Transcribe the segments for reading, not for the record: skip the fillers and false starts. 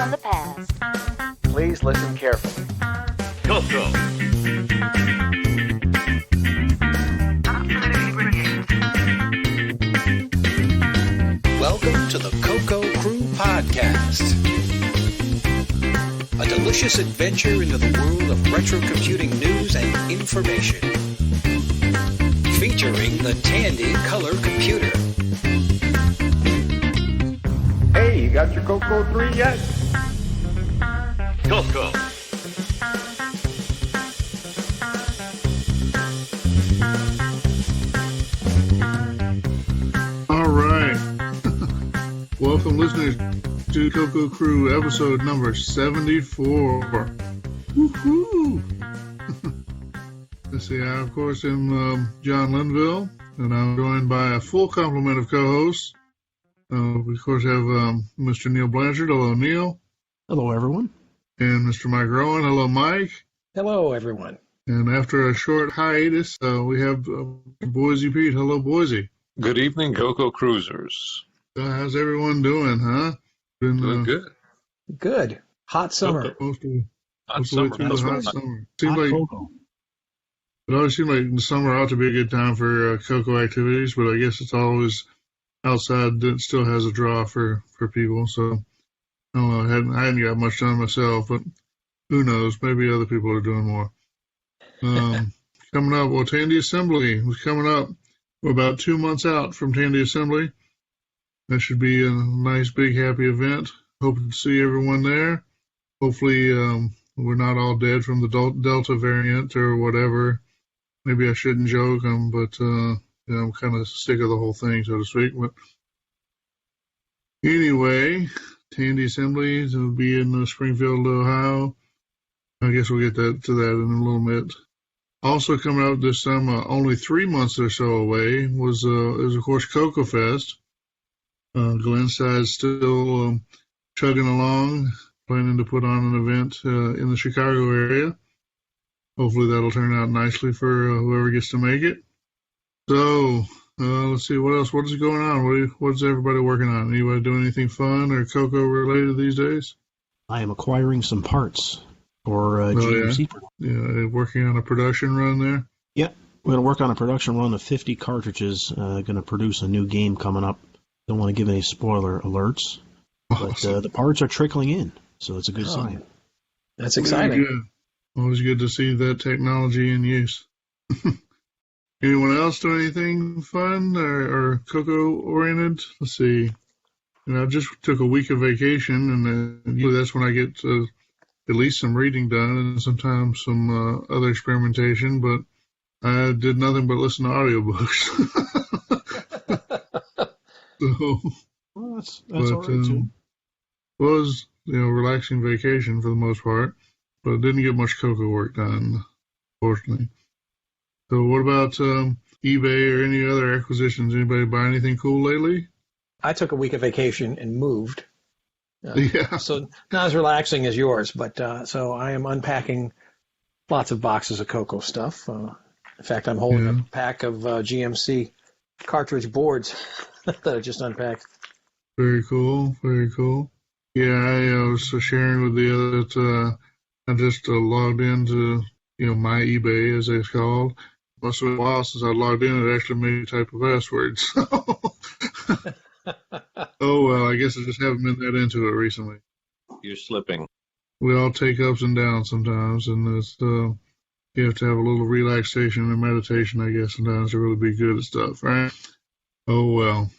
from the past. Please listen carefully. CoCo. Welcome to the CoCo Crew Podcast. A delicious adventure into the world of retro computing news and information. Featuring the Tandy Color Computer. Hey, you got your CoCo 3 yet? CoCo. All right. Welcome, listeners, to CoCo Crew episode number 74. Woohoo! Let's see, I, of course, am John Linville, and I'm joined by a full complement of co-hosts. We, of course, have Mr. Neil Blanchard. Hello, Neil. Hello, everyone. And Mr. Mike Rowan. Hello, Mike. Hello, everyone. And after a short hiatus, we have Boise Pete. Hello, Boise. Good evening, CoCo Cruisers. How's everyone doing, huh? Been Doing good. Good. Hot summer. Most of the Hot way summer. through That's the hot right. summer. Seems Hot like cocoa. it always seems like the summer ought to be a good time for cocoa activities, but I guess it's always outside that still has a draw for people. So I don't know. I hadn't got much done myself, but who knows? Maybe other people are doing more. Coming up, well, Tandy Assembly was coming up. We're about 2 months out from Tandy Assembly. That should be a nice, big, happy event. Hoping to see everyone there. Hopefully, we're not all dead from the Delta variant or whatever. Maybe I shouldn't joke, but I'm kind of sick of the whole thing, so to speak. But anyway, Tandy Assembly will be in Springfield, Ohio. I guess we'll get to that in a little bit. Also coming out this time, only 3 months or so away, is of course CoCo Fest. Glenside's still chugging along, planning to put on an event in the Chicago area. Hopefully that'll turn out nicely for whoever gets to make it. So let's see, what else? What is going on? What's everybody working on? Anybody doing anything fun or CoCo related these days? I am acquiring some parts for GMC. Yeah, working on a production run there. Yep, we're going to work on a production run of 50 cartridges. Going to produce a new game coming up. Don't want to give any spoiler alerts, but Awesome. the parts are trickling in, so it's a good sign. That's Very exciting. good. Always good to see that technology in use. Anyone else do anything fun or CoCo oriented? Let's see. I just took a week of vacation, and usually that's when I get at least some reading done and sometimes some other experimentation, but I did nothing but listen to audiobooks. So, Well, that's all right, too. was, relaxing vacation for the most part, but didn't get much CoCo work done, fortunately. So what about eBay or any other acquisitions? Anybody buy anything cool lately? I took a week of vacation and moved. Yeah. So not as relaxing as yours, but so I am unpacking lots of boxes of CoCo stuff. In fact, I'm holding a pack of GMC cartridge boards that I just unpacked. Very cool. Very cool. Yeah, I was sharing with the other that I just logged into, my eBay, as it's called. Must have been a while since I logged in. It actually made me type a password. So. Oh, well, I guess I just haven't been that into it recently. You're slipping. We all take ups and downs sometimes, and it's, you have to have a little relaxation and meditation, I guess, sometimes to really be good at stuff, right? Oh, well.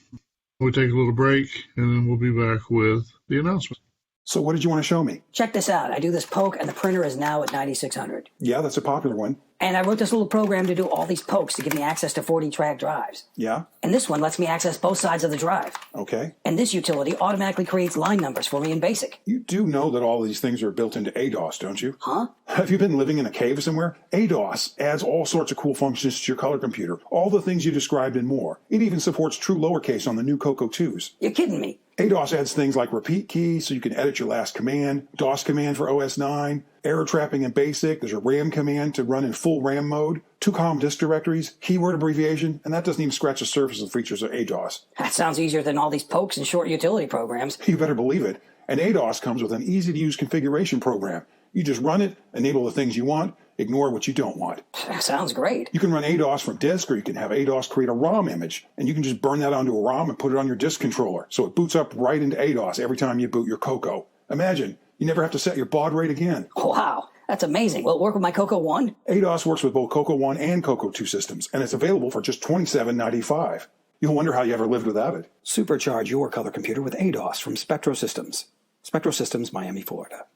We'll take a little break, and then we'll be back with the announcement. So what did you want to show me? Check this out. I do this poke, and the printer is now at 9600. Yeah, that's a popular one. And I wrote this little program to do all these pokes to give me access to 40-track drives. Yeah? And this one lets me access both sides of the drive. Okay. And this utility automatically creates line numbers for me in BASIC. You do know that all these things are built into ADOS, don't you? Huh? Have you been living in a cave somewhere? ADOS adds all sorts of cool functions to your color computer. All the things you described and more. It even supports true lowercase on the new CoCo 2s. You're kidding me. ADOS adds things like repeat key so you can edit your last command, DOS command for OS 9, error trapping in BASIC, there's a RAM command to run in full RAM mode, 2-column disk directories, keyword abbreviation, and that doesn't even scratch the surface of the features of ADOS. That sounds easier than all these pokes and short utility programs. You better believe it. And ADOS comes with an easy-to-use configuration program. You just run it, enable the things you want, ignore what you don't want. Sounds great. You can run ADOS from disk, or you can have ADOS create a ROM image, and you can just burn that onto a ROM and put it on your disk controller, so it boots up right into ADOS every time you boot your CoCo. Imagine, you never have to set your baud rate again. Wow, that's amazing. Will it work with my CoCo 1? ADOS works with both CoCo 1 and CoCo 2 systems, and it's available for just $27.95. You'll wonder how you ever lived without it. Supercharge your color computer with ADOS from Spectro Systems. Spectro Systems, Miami, Florida.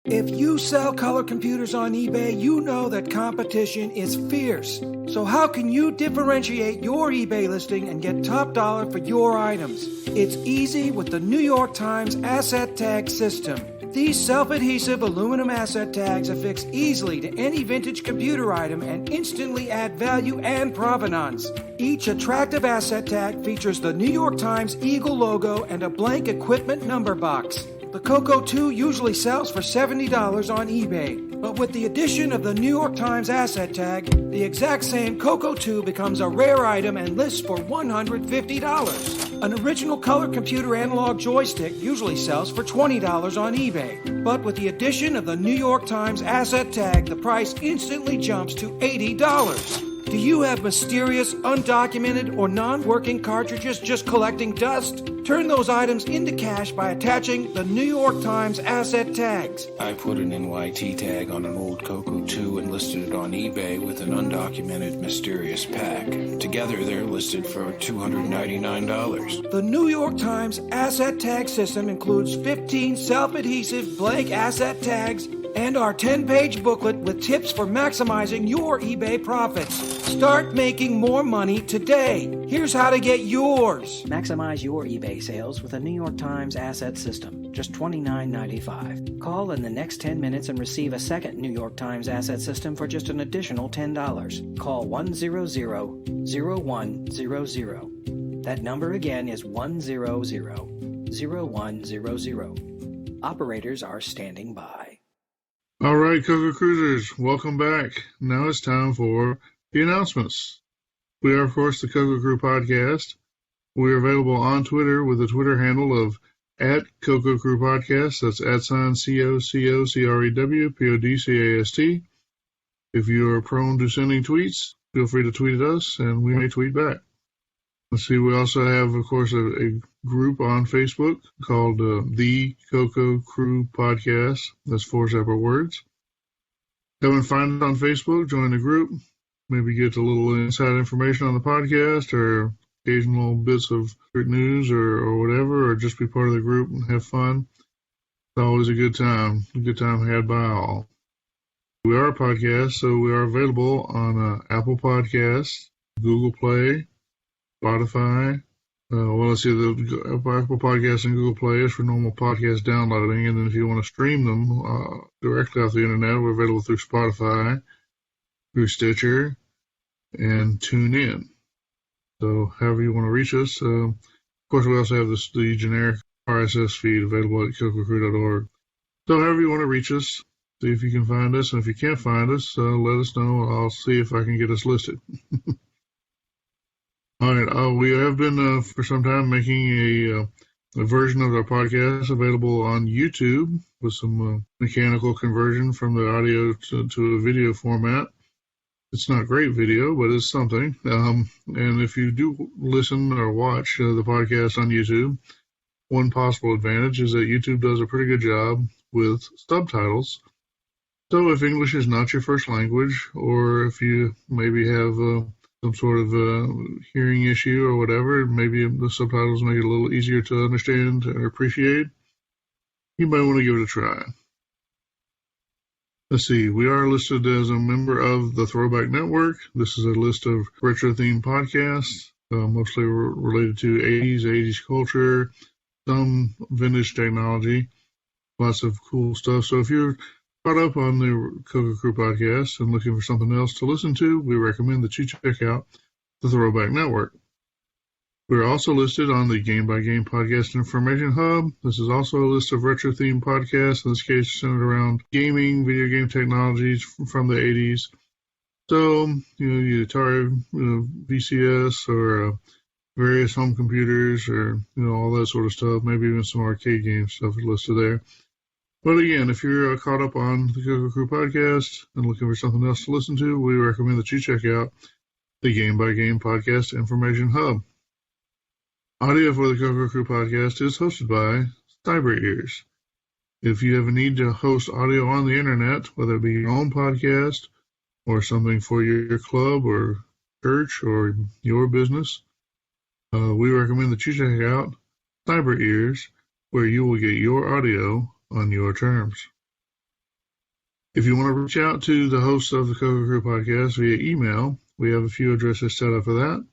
If you sell color computers on eBay, you know that competition is fierce. So how can you differentiate your eBay listing and get top dollar for your items? It's easy with the New York Times Asset Tag System. These self-adhesive aluminum asset tags affix easily to any vintage computer item and instantly add value and provenance. Each attractive asset tag features the New York Times Eagle logo and a blank equipment number box. The CoCo 2 usually sells for $70 on eBay, but with the addition of the New York Times asset tag, the exact same CoCo 2 becomes a rare item and lists for $150. An original color computer analog joystick usually sells for $20 on eBay, but with the addition of the New York Times asset tag, the price instantly jumps to $80. Do you have mysterious, undocumented, or non-working cartridges just collecting dust? Turn those items into cash by attaching the New York Times asset tags. I put an NYT tag on an old CoCo 2 and listed it on eBay with an undocumented mysterious pack. Together, they're listed for $299. The New York Times asset tag system includes 15 self-adhesive blank asset tags and our 10-page booklet with tips for maximizing your eBay profits. Start making more money today. Here's how to get yours. Maximize your eBay sales with a New York Times asset system. Just $29.95. Call in the next 10 minutes and receive a second New York Times asset system for just an additional $10. Call 100-0100. That number again is 100-0100. Operators are standing by. All right, CoCo Cruisers, welcome back. Now it's time for the announcements. We are, of course, the CoCo Crew Podcast. We are available on Twitter with the Twitter handle of @CoCo Crew Podcast. That's @CoCoCrew_Podcast. If you are prone to sending tweets, feel free to tweet at us, and we may tweet back. Let's see, we also have, of course, a group on Facebook called the CoCo Crew Podcast. That's 4 separate words. Come and find it on Facebook, join the group, maybe get a little inside information on the podcast or occasional bits of news or whatever, or just be part of the group and have fun. It's always a good time had by all. We are a podcast, so we are available on Apple Podcasts, Google Play, Spotify. Let's see, the Apple Podcasts and Google Play is for normal podcast downloading, and then if you want to stream them directly off the internet, we're available through Spotify, through Stitcher, and TuneIn. So however you want to reach us. Of course, we also have the generic RSS feed available at CoCoCrew.org. So however you want to reach us, see if you can find us, and if you can't find us, let us know. I'll see if I can get us listed. All right, we have been for some time making a version of our podcast available on YouTube with some mechanical conversion from the audio to a video format. It's not great video, but it's something. And if you do listen or watch the podcast on YouTube, one possible advantage is that YouTube does a pretty good job with subtitles. So if English is not your first language, or if you maybe have some sort of hearing issue or whatever, maybe the subtitles make it a little easier to understand or appreciate, you might want to give it a try. Let's see, we are listed as a member of the Throwback Network. This is a list of retro-themed podcasts, mostly related to 80s culture, some vintage technology, lots of cool stuff. So if you're caught up on the CoCo Crew Podcast and looking for something else to listen to, we recommend that you check out the Throwback Network. We're also listed on the Game by Game Podcast Information Hub. This is also a list of retro-themed podcasts, in this case centered around gaming, video game technologies from the 80s. So, the Atari VCS or various home computers or, all that sort of stuff, maybe even some arcade game stuff is listed there. But again, if you're caught up on the CoCo Crew Podcast and looking for something else to listen to, we recommend that you check out the Game by Game Podcast Information Hub. Audio for the CoCo Crew Podcast is hosted by Cyber Ears. If you have a need to host audio on the internet, whether it be your own podcast or something for your club or church or your business, we recommend that you check out Cyber Ears, where you will get your audio on your terms. If you want to reach out to the hosts of the CoCo Crew Podcast via email, we have a few addresses set up for that.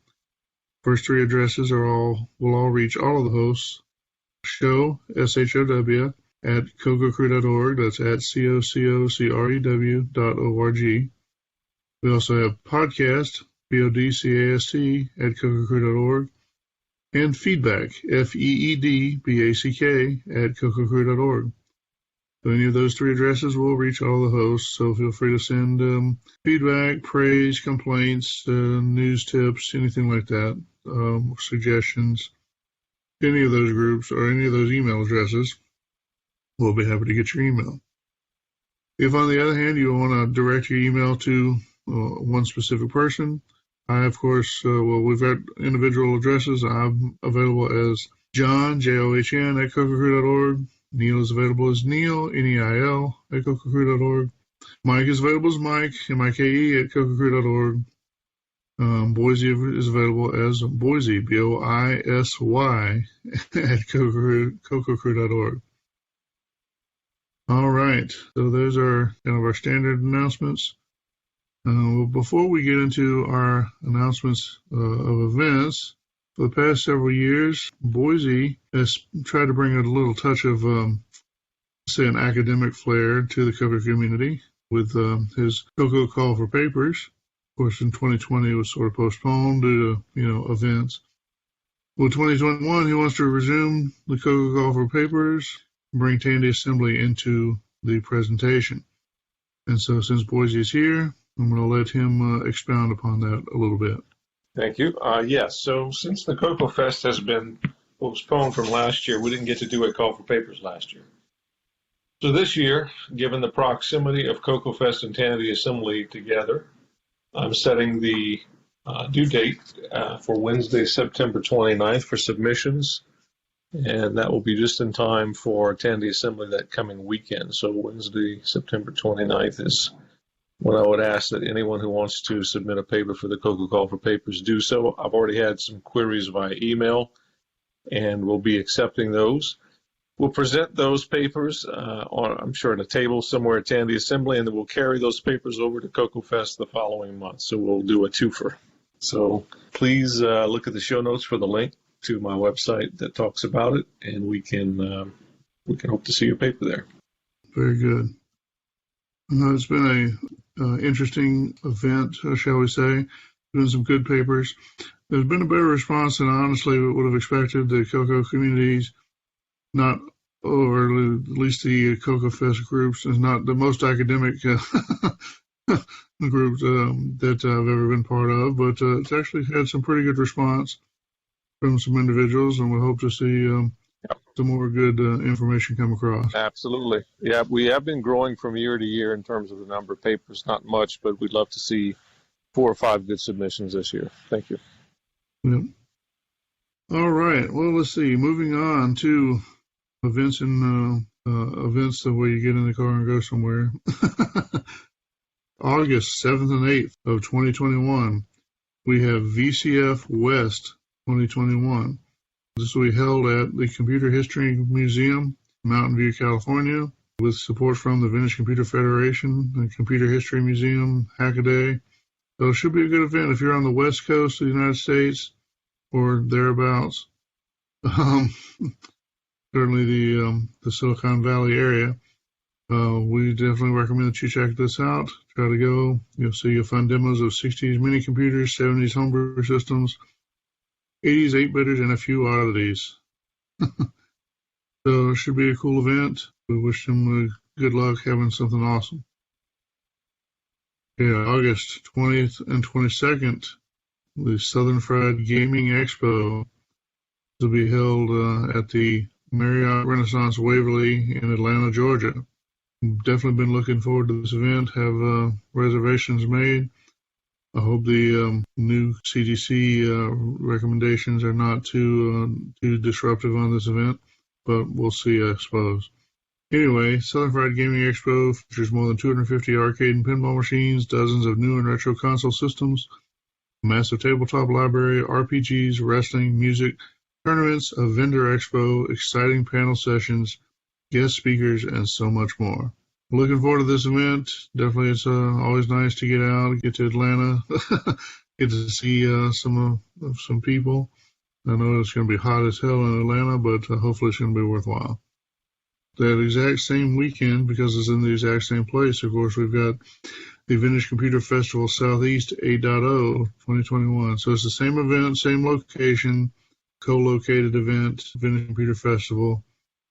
First three addresses will all reach all of the hosts. Show, SHOW, at CoCoCrew.org. That's at CoCoCrew.org. We also have podcast, PODCAST, at CoCoCrew.org. And feedback, FEEDBACK, at CoCoCrew.org. So any of those three addresses will reach all the hosts, so feel free to send feedback, praise, complaints, news tips, anything like that, suggestions, any of those groups or any of those email addresses. We'll be happy to get your email. If, on the other hand, you want to direct your email to one specific person, I, of course, we've got individual addresses. I'm available as John, JOHN, at CoCoCrew.org. Neil is available as Neil, NEIL, at CoCoCrew.org. Mike is available as Mike, MIKE, at CoCoCrew.org. Boise is available as Boise, BOISY, at CoCoCrew.org. All right, so those are kind of our standard announcements. Before we get into our announcements of events, for the past several years, Boise has tried to bring a little touch of, say, an academic flair to the CoCo community with his CoCo Call for Papers. Of course, in 2020, it was sort of postponed due to, events. Well, 2021, he wants to resume the CoCo Call for Papers, bring Tandy Assembly into the presentation. And so since Boise is here, I'm going to let him expound upon that a little bit. Thank you. Yes, so since the CoCo Fest has been postponed from last year, we didn't get to do a call for papers last year. So this year, given the proximity of CoCo Fest and Tandy Assembly together, I'm setting the due date for Wednesday, September 29th for submissions, and that will be just in time for Tandy Assembly that coming weekend. So Wednesday, September 29th is when I would ask that anyone who wants to submit a paper for the CoCo Call for Papers do so. I've already had some queries via email, and we'll be accepting those. We'll present those papers I'm sure, at a table somewhere at Tandy Assembly, and then we'll carry those papers over to CoCo Fest the following month. So we'll do a twofer. So please look at the show notes for the link to my website that talks about it, and we can hope to see your paper there. Very good. It's been a interesting event, shall we say. Been some good papers. There's been a better response than I honestly would have expected. The CoCo communities, or at least the CoCo Fest groups, is not the most academic group that I've ever been part of, but it's actually had some pretty good response from some individuals, and we hope to see some more good information come across. Absolutely. Yeah, we have been growing from year to year in terms of the number of papers. Not much, but we'd love to see 4 or 5 good submissions this year. Thank you. Yep. All right. Well, let's see. Moving on to events events the way you get in the car and go somewhere. August 7th and 8th of 2021, we have VCF West 2021. This will be held at the Computer History Museum, Mountain View, California, with support from the Vintage Computer Federation, the Computer History Museum, Hackaday. So it should be a good event if you're on the west coast of the United States or thereabouts. Certainly the Silicon Valley area. We definitely recommend that you check this out. Try to go. You'll see fun demos of 60s mini computers, 70s homebrew systems, 80s 8-bitters, and a few oddities. So it should be a cool event. We wish them good luck having something awesome. Yeah, August 20th and 22nd the Southern Fried Gaming Expo will be held at the Marriott Renaissance Waverly in Atlanta, Georgia. Definitely been looking forward to this event, have reservations made. I hope the new CDC recommendations are not too disruptive on this event, but we'll see, I suppose. Anyway, Southern Fried Gaming Expo features more than 250 arcade and pinball machines, dozens of new and retro console systems, a massive tabletop library, RPGs, wrestling, music, tournaments, a vendor expo, exciting panel sessions, guest speakers, and so much more. Looking forward to this event. Definitely, it's always nice to get out, get to Atlanta, get to see some people. I know it's going to be hot as hell in Atlanta, but hopefully it's going to be worthwhile. That exact same weekend, because it's in the exact same place, of course, we've got the Vintage Computer Festival Southeast 8.0 2021. So it's the same event, same location, co-located event, Vintage Computer Festival.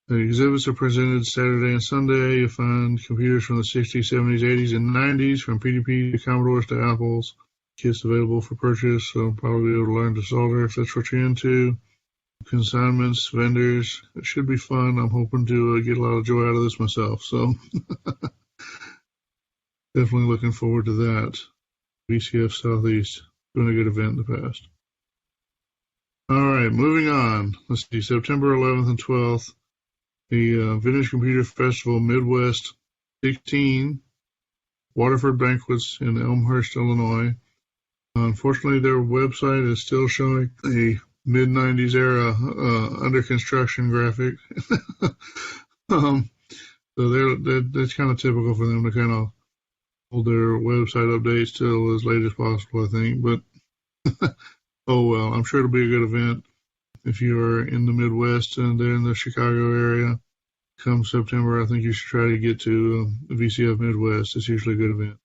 The exhibits are presented Saturday and Sunday. You'll find computers from the 60s, 70s, 80s, and 90s, from PDP to Commodores to Apples. Kits available for purchase, so probably be able to learn to solder if that's what you're into. Consignments, vendors. It should be fun. I'm hoping to get a lot of joy out of this myself, so definitely looking forward to that. VCF Southeast, doing a good event in the past. All right, moving on. Let's see, September 11th and 12th, the Vintage Computer Festival Midwest 16, Waterford Banquets in Elmhurst, Illinois. Unfortunately, their website is still showing a mid-90s era under construction graphic. So that's kind of typical for them to kind of hold their website updates till as late as possible, I think. But oh well, I'm sure it'll be a good event. If you are in the Midwest and they're in the Chicago area, come September, I think you should try to get to VCF Midwest. It's usually a good event.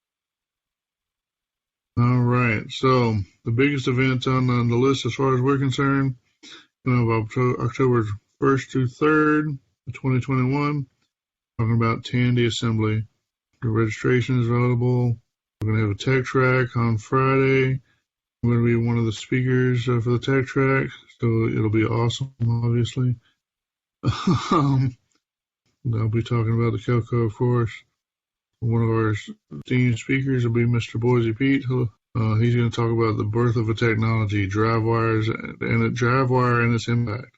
All right, so the biggest event on the list as far as we're concerned, October 1st through 3rd, 2021, talking about Tandy Assembly. The registration is available. We're going to have a tech track on Friday. I'm going to be one of the speakers for the tech track, so it'll be awesome, obviously. I'll be talking about the CoCo, of course. One of our esteemed speakers will be Mr. Boise Pete. He's going to talk about the birth of a technology, drive wires, and its impact.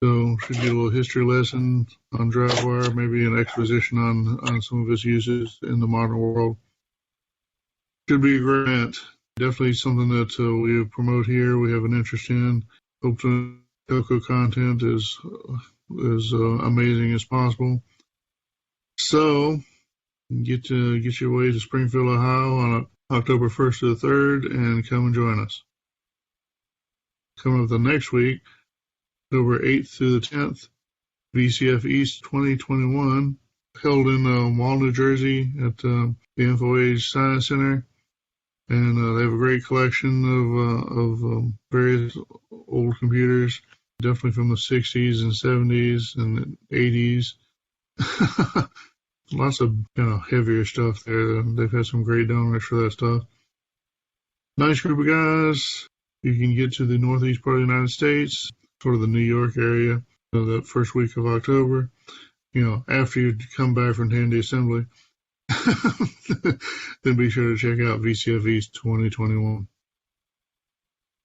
So, should get a little history lesson on drive wire, maybe an exposition on some of its uses in the modern world. Should be a great event. Definitely something that we promote here. We have an interest in. Hope the CoCo content is amazing as possible. So, get your way to Springfield, Ohio on October 1st to the 3rd and come and join us. Coming up the next week, October 8th through the 10th, VCF East 2021, held in Wall, New Jersey at the InfoAge Science Center. And they have a great collection of various old computers, definitely from the 60s and 70s and 80s. Lots of heavier stuff there. They've had some great donors for that stuff. Nice group of guys. You can get to the northeast part of the United States, sort of the New York area, that first week of October. After you come back from Tandy Assembly, then be sure to check out VCF East 2021.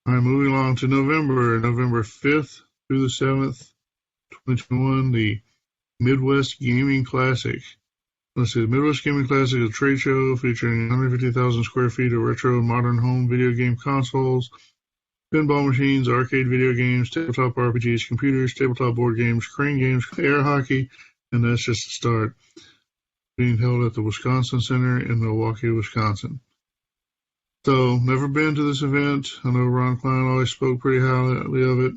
All right, moving along to November 5th through the 7th, 2021, the Midwest Gaming Classic. Let's see, the Midwest Gaming Classic is a trade show featuring 150,000 square feet of retro and modern home video game consoles, pinball machines, arcade video games, tabletop RPGs, computers, tabletop board games, crane games, air hockey, and that's just the start. Being held at the Wisconsin Center in Milwaukee, Wisconsin. So, never been to this event. I know Ron Klein always spoke pretty highly of it.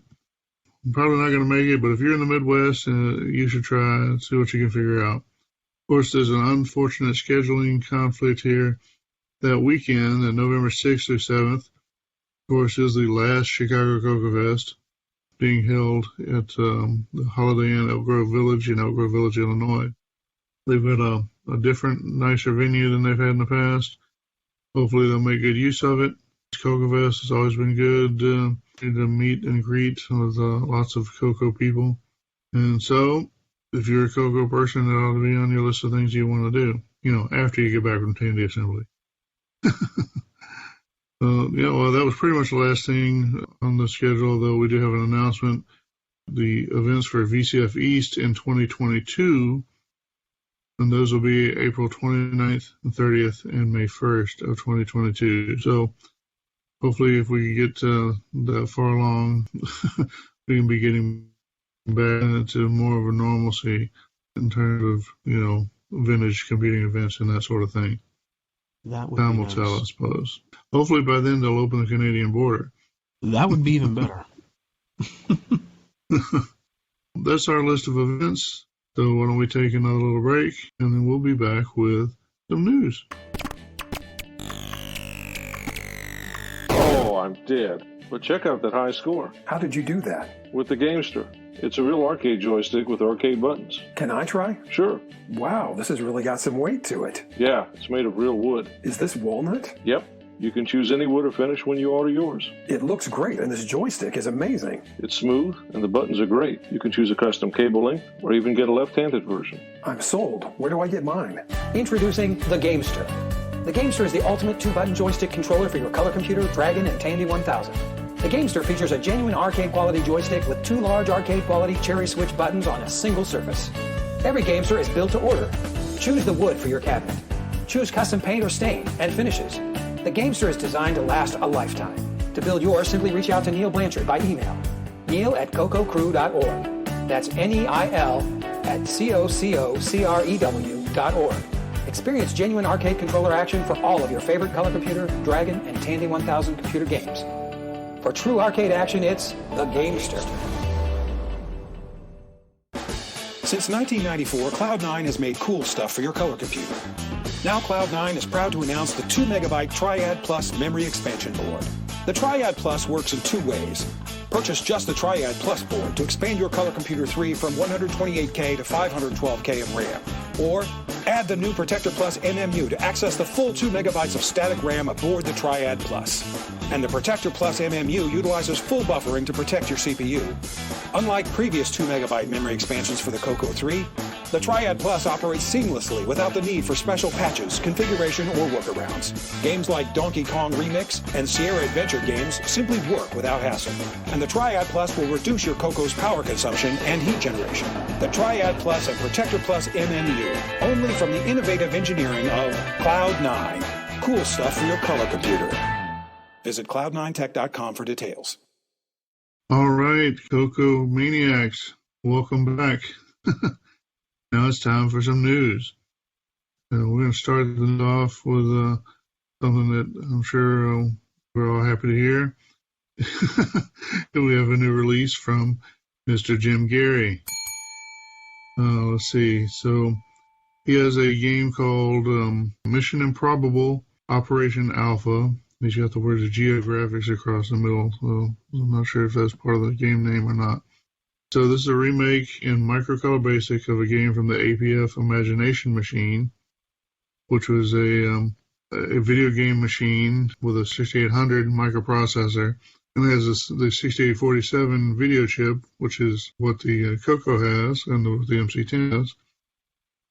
I'm probably not going to make it, but if you're in the Midwest, you should try and see what you can figure out. Of course, there's an unfortunate scheduling conflict here. That weekend, November 6th through 7th, of course, is the last Chicago CoCo Fest, being held at the Holiday Inn Elk Grove Village in Elk Grove Village, Illinois. They've got a different, nicer venue than they've had in the past. Hopefully they'll make good use of it. It's CoCo Fest has always been good to meet and greet with lots of CoCo people. And so, if you're a CoCo person, it ought to be on your list of things you want to do, after you get back from Tandy Assembly. That was pretty much the last thing on the schedule, though we do have an announcement. The events for VCF East in 2022, and those will be April 29th and 30th and May 1st of 2022. So hopefully if we get that far along, we can be getting back into more of a normalcy in terms of, vintage competing events and that sort of thing. That would Time be will nice. tell, I suppose. Hopefully by then they'll open the Canadian border. That would be even better. That's our list of events. So why don't we take another little break, and then we'll be back with some news. Oh, I'm dead. But check out that high score. How did you do that? With the Gamester. It's a real arcade joystick with arcade buttons. Can I try? Sure. Wow, this has really got some weight to it. Yeah, it's made of real wood. Is this walnut? Yep. You can choose any wood or finish when you order yours. It looks great, and this joystick is amazing. It's smooth, and the buttons are great. You can choose a custom cable length, or even get a left-handed version. I'm sold. Where do I get mine? Introducing the Gamester. The Gamester is the ultimate 2-button joystick controller for your color computer, Dragon, and Tandy 1000. The Gamester features a genuine arcade-quality joystick with 2 large arcade-quality cherry switch buttons on a single surface. Every Gamester is built to order. Choose the wood for your cabinet. Choose custom paint or stain and finishes. The Gamester is designed to last a lifetime. To build yours, simply reach out to Neil Blanchard by email. Neil@CoCoCrew.org. That's NEIL@CoCoCrew.org. Experience genuine arcade controller action for all of your favorite color computer, Dragon, and Tandy 1000 computer games. For true arcade action, it's the Gamester. Since 1994, Cloud9 has made cool stuff for your color computer. Now Cloud9 is proud to announce the 2MB Triad Plus memory expansion board. The Triad Plus works in 2 ways. Purchase just the Triad Plus board to expand your Color Computer 3 from 128K to 512K of RAM. Or add the new Protector Plus MMU to access the full 2 megabytes of static RAM aboard the Triad Plus. And the Protector Plus MMU utilizes full buffering to protect your CPU. Unlike previous 2 megabyte memory expansions for the CoCo 3, the Triad Plus operates seamlessly without the need for special patches, configuration, or workarounds. Games like Donkey Kong Remix and Sierra Adventure games simply work without hassle. And the Triad Plus will reduce your CoCo's power consumption and heat generation. The Triad Plus and Protector Plus MMU, only from the innovative engineering of Cloud9. Cool stuff for your color computer. Visit cloud9tech.com for details. All right, CoCo Maniacs, welcome back. Now it's time for some news. We're going to start it off with something that I'm sure we're all happy to hear. We have a new release from Mr. Jim Gary. Let's see. So he has a game called Mission Improbable Operation Alpha. He's got the words geographics across the middle, so I'm not sure if that's part of the game name or not. So this is a remake in Microcolor Basic of a game from the APF Imagination Machine, which was a video game machine with a 6800 microprocessor, and it has the 6847 video chip, which is what the CoCo has and the MC10 has,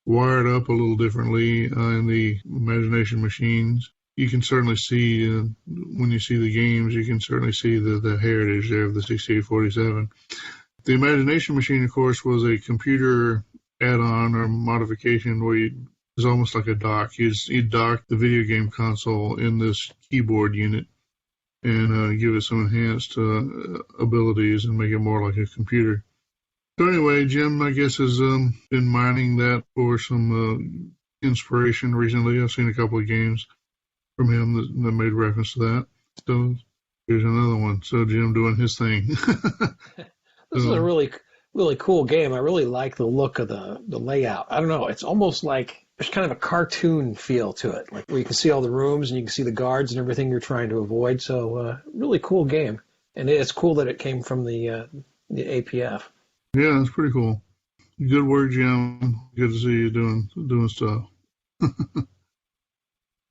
wired up a little differently in the Imagination Machines. You can certainly see, when you see the games, you can certainly see the heritage there of the 6847. The Imagination Machine, of course, was a computer add-on or modification where it's almost like a dock. You dock the video game console in this keyboard unit and give it some enhanced abilities and make it more like a computer. So anyway, Jim, I guess, has been mining that for some inspiration recently. I've seen a couple of games from him that made reference to that. So here's another one. So Jim doing his thing. This is a really, really cool game. I really like the look of the layout. I don't know. It's almost like there's kind of a cartoon feel to it, like where you can see all the rooms and you can see the guards and everything you're trying to avoid. So really cool game. And it's cool that it came from the APF. Yeah, that's pretty cool. Good work, Jim. Good to see you doing stuff.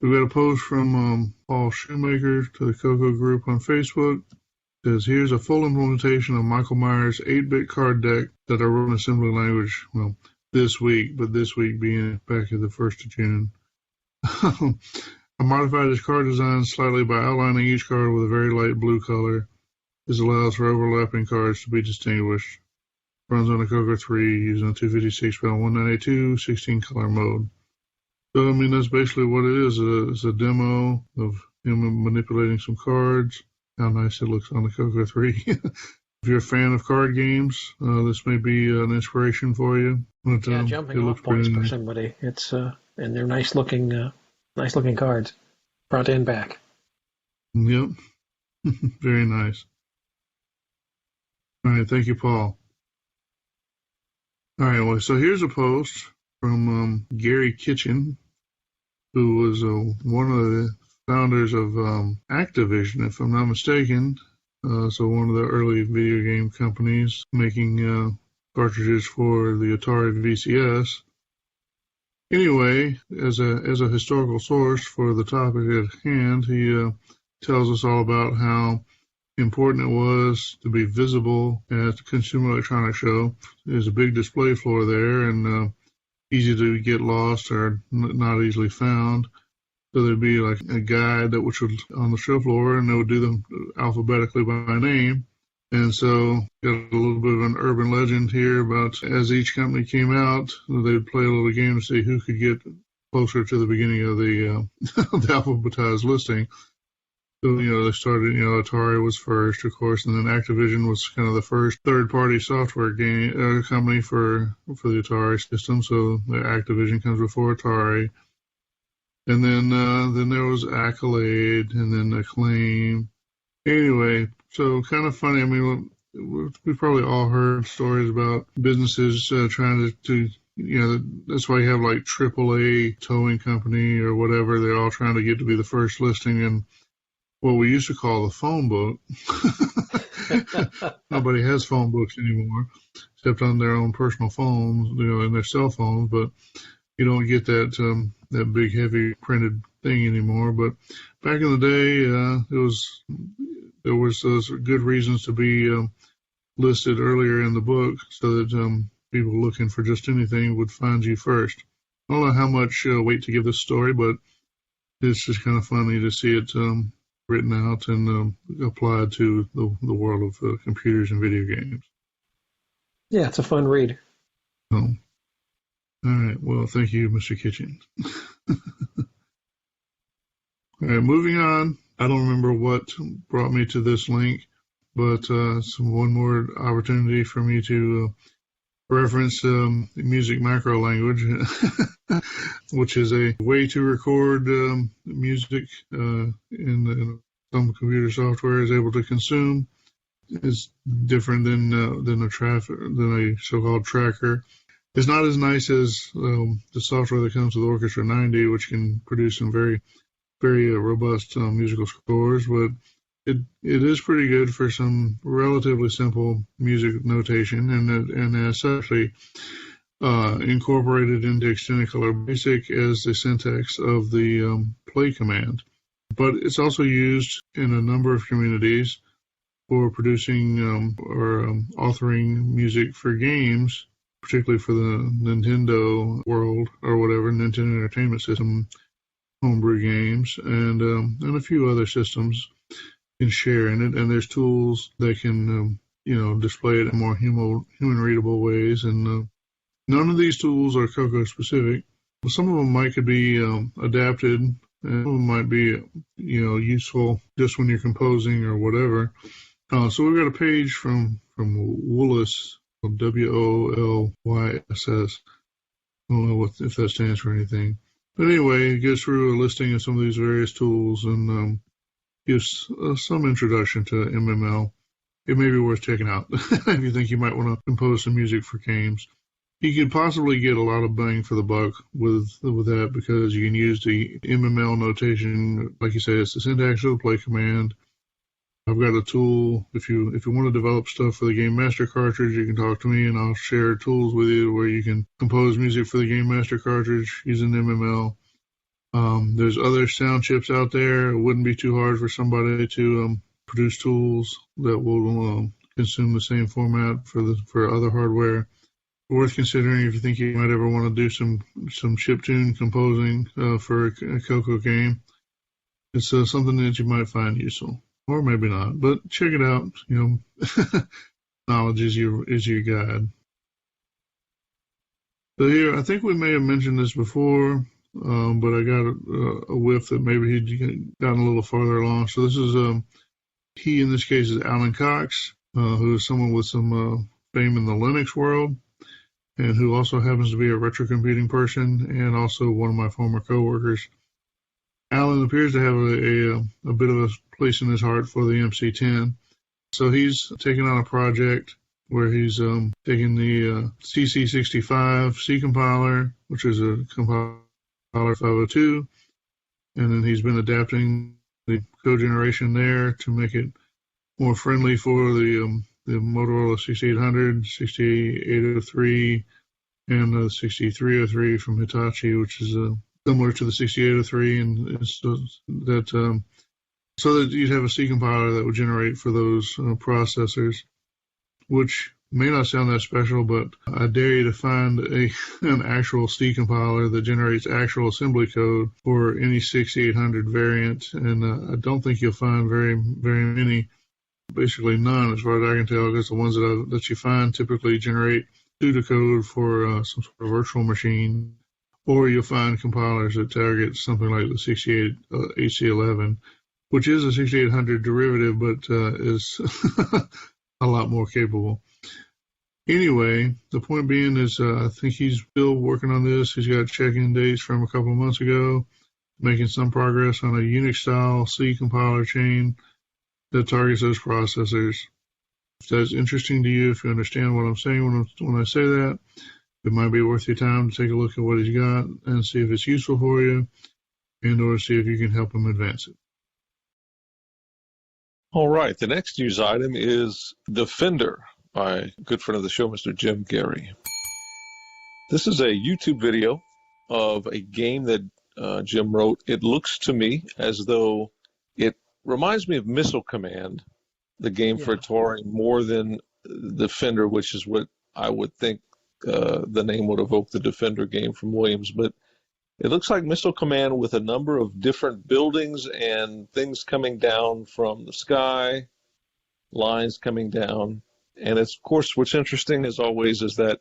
We've got a post from Paul Shoemaker to the CoCo group on Facebook. It says, here's a full implementation of Michael Myers' 8-bit card deck that I wrote in assembly language, well, this week, but this week being back at the 1st of June. I modified this card design slightly by outlining each card with a very light blue color. This allows for overlapping cards to be distinguished. Runs on a CoCo 3 using a 256x1982 16-color mode. So, I mean, that's basically what it is. It's a demo of him manipulating some cards. How nice it looks on the CoCo 3. If you're a fan of card games, this may be an inspiration for you. But, jumping off points for somebody. It's and they're nice looking cards, front and back. Yep, very nice. All right, thank you, Paul. All right, well, so here's a post from Gary Kitchen, who was one of the founders of Activision, if I'm not mistaken. So one of the early video game companies making cartridges for the Atari VCS. Anyway, as a historical source for the topic at hand, he tells us all about how important it was to be visible at the Consumer Electronics Show. There's a big display floor there, and easy to get lost or not easily found. So there'd be like a guide that which would on the show floor, and they would do them alphabetically by name. And so got a little bit of an urban legend here about as each company came out, they'd play a little game to see who could get closer to the beginning of the alphabetized listing. So, they started, Atari was first, of course, and then Activision was kind of the first third-party software game company for the Atari system. So the Activision comes before Atari. And then there was Accolade, and then Acclaim. Anyway, so kind of funny. I mean, we probably all heard stories about businesses trying to that's why you have like AAA towing company or whatever. They're all trying to get to be the first listing in what we used to call the phone book. Nobody has phone books anymore, except on their own personal phones, and their cell phones. But you don't get that big, heavy printed thing anymore. But back in the day, there was those good reasons to be listed earlier in the book, so that people looking for just anything would find you first. I don't know how much weight to give this story, but it's just kind of funny to see it written out and applied to the world of computers and video games. Yeah, it's a fun read. Oh. All right. Well, thank you, Mr. Kitchen. All right, moving on. I don't remember what brought me to this link, but one more opportunity for me to reference music macro language, which is a way to record music in some computer software is able to consume. It's different than a so-called tracker. It's not as nice as the software that comes with Orchestra 90, which can produce some very, very robust musical scores, but it is pretty good for some relatively simple music notation, and as such, incorporated into Extended Color Basic as the syntax of the play command. But it's also used in a number of communities for producing or authoring music for games, particularly for the Nintendo world or whatever, Nintendo Entertainment System homebrew games, and a few other systems can share in it. And there's tools that can display it in more human readable ways. And none of these tools are CoCo specific. Some of them could be adapted, and some of them might be useful just when you're composing or whatever. So we've got a page from Woolys, WOLYSS. I don't know if that stands for anything. But anyway, it goes through a listing of some of these various tools and gives some introduction to MML. It may be worth checking out if you think you might want to compose some music for games. You could possibly get a lot of bang for the buck with that, because you can use the MML notation. Like you say, it's the syntax of the play command. I've got a tool. If you want to develop stuff for the Gamester cartridge, you can talk to me and I'll share tools with you where you can compose music for the Gamester cartridge using MML. There's other sound chips out there. It wouldn't be too hard for somebody to produce tools that will consume the same format for other hardware. Worth considering if you think you might ever want to do some chiptune composing for a CoCo game. It's something that you might find useful, or maybe not. But check it out. Knowledge is your guide. So here, I think we may have mentioned this before, but I got a whiff that maybe he'd gotten a little farther along. So this is he in this case is Alan Cox, who is someone with some fame in the Linux world, and who also happens to be a retro computing person and also one of my former coworkers. Alan appears to have a bit of a place in his heart for the MC10. So he's taken on a project where he's taking the CC65 C compiler, which is a compiler 502, and then he's been adapting the code generation there to make it more friendly for the Motorola 6800, 6803, and the 6303 from Hitachi, which is similar to the 6803, and so that you'd have a C compiler that would generate for those processors, which may not sound that special, but I dare you to find an actual C compiler that generates actual assembly code for any 6800 variant, and I don't think you'll find very, very many, basically none as far as I can tell, because the ones that you find typically generate pseudocode for some sort of virtual machine, or you'll find compilers that target something like the 68 HC11, which is a 6800 derivative, but is a lot more capable. Anyway, the point being is I think he's still working on this. He's got check-in dates from a couple of months ago, making some progress on a Unix-style C compiler chain that targets those processors. If that's interesting to you, if you understand what I'm saying when I say that, it might be worth your time to take a look at what he's got and see if it's useful for you, and or see if you can help him advance it. All right, the next news item is Defender by a good friend of the show, Mr. Jim Gary. This is a YouTube video of a game that Jim wrote. It looks to me as though it reminds me of Missile Command, the game for Atari, more than Defender, which is what I would think the name would evoke, the Defender game from Williams. But it looks like Missile Command with a number of different buildings and things coming down from the sky, lines coming down. And it's, of course, what's interesting, as always, is that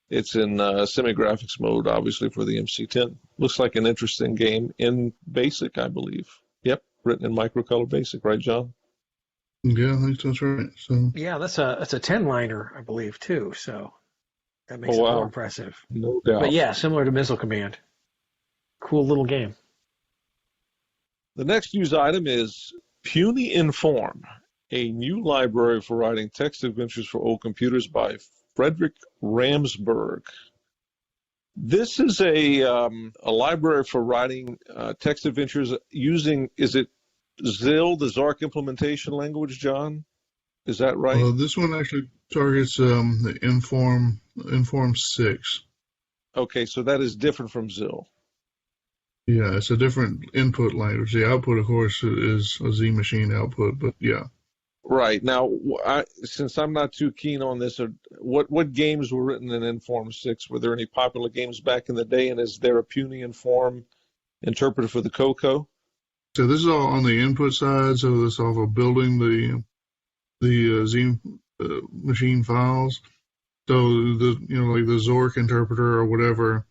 it's in semi-graphics mode, obviously, for the MC10. Looks like an interesting game in BASIC, I believe. Yep, written in microcolor BASIC, right, John? Yeah, I think that's right. So yeah, that's a 10-liner, I believe, too. So that makes it more impressive. No doubt. But yeah, similar to Missile Command. Cool little game. The next news item is Puny Inform, a new library for writing text adventures for old computers by Frederick Ramsberg. This is a library for writing text adventures using, is it ZIL, the Zark implementation language, John? Is that right? This one actually targets the Inform 6. Okay, so that is different from ZIL. Yeah, it's a different input language. The output, of course, is a Z machine output, but yeah. Right. Now, since I'm not too keen on this, what games were written in Inform 6? Were there any popular games back in the day, and is there a Puny Inform interpreter for the CoCo? So this is all on the input side, so this is all for building the Z machine files. So like the Zork interpreter or whatever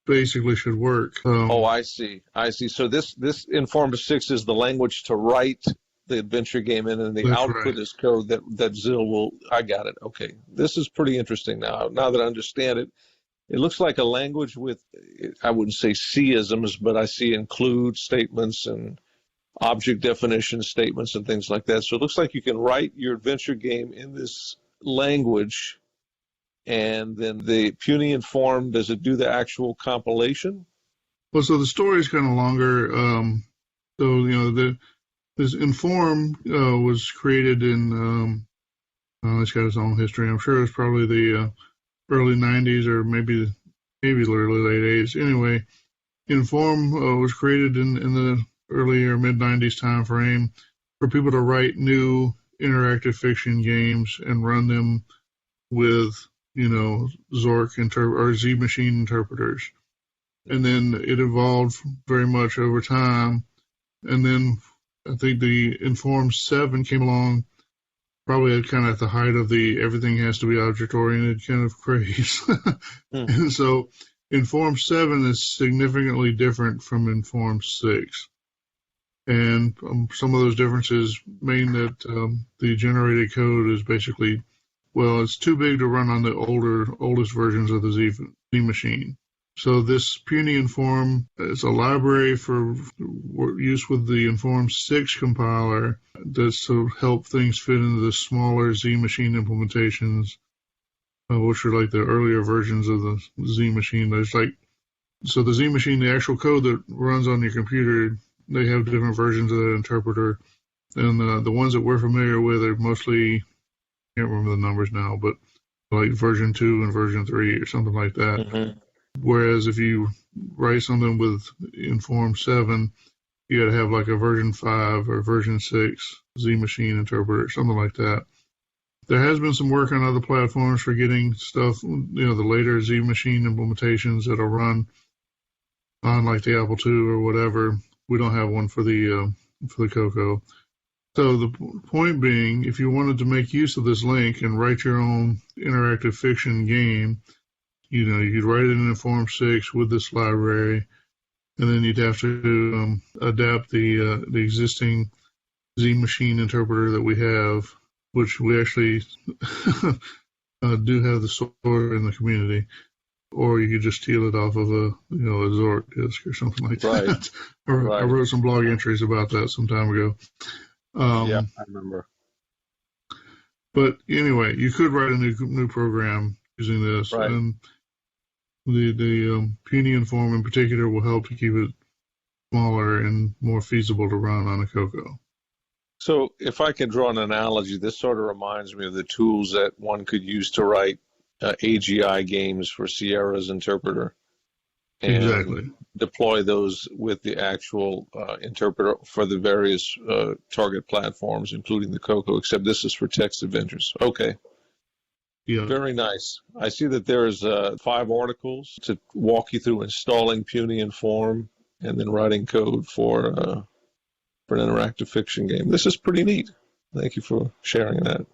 basically should work. I see. So this Inform 6 is the language to write the adventure game in, and the output is code that ZIL will. I got it. Okay, this is pretty interesting now. Now that I understand it, it looks like a language with, I wouldn't say C-isms, but I see include statements and object definition statements and things like that. So it looks like you can write your adventure game in this language, and then the Puny Inform, does it do the actual compilation? Well, so the story is kind of longer. This Inform was created in, it's got its own history. I'm sure it's probably the early 90s or maybe the early late 80s. Anyway, Inform was created in the earlier mid-90s time frame for people to write new interactive fiction games and run them with, Zork or Z machine interpreters. And then it evolved very much over time. And then I think the Inform 7 came along probably kind of at the height of the everything has to be object-oriented kind of craze. And so Inform 7 is significantly different from Inform 6. And some of those differences mean that the generated code is basically, it's too big to run on the oldest versions of the Z machine. So this puny Inform is a library for use with the Inform 6 compiler that's to help things fit into the smaller Z machine implementations, which are like the earlier versions of the Z machine. So the Z machine, the actual code that runs on your computer, they have different versions of that interpreter. And the ones that we're familiar with are mostly, I can't remember the numbers now, but like version 2 and version 3 or something like that. Mm-hmm. Whereas if you write something with Inform 7, you got to have like a version 5 or version 6 Z machine interpreter, something like that. There has been some work on other platforms for getting stuff, the later Z machine implementations that'll run on like the Apple II or whatever. We don't have one for the CoCo. So the point being, if you wanted to make use of this link and write your own interactive fiction game, you could write it in Inform 6 with this library, and then you'd have to adapt the existing Z machine interpreter that we have, which we actually do have the source in the community, or you could just steal it off of a Zork disk or something like that. Right. I wrote some blog entries about that some time ago. I remember. But anyway, you could write a new program using this, right. And the puny Inform in particular will help to keep it smaller and more feasible to run on a CoCo. So if I can draw an analogy, this sort of reminds me of the tools that one could use to write AGI games for Sierra's interpreter. And exactly. Deploy those with the actual interpreter for the various target platforms, including the CoCo, except this is for text adventures. Okay. Yeah. Very nice. I see that there's 5 articles to walk you through installing puny Inform and then writing code for an interactive fiction game. This is pretty neat. Thank you for sharing that.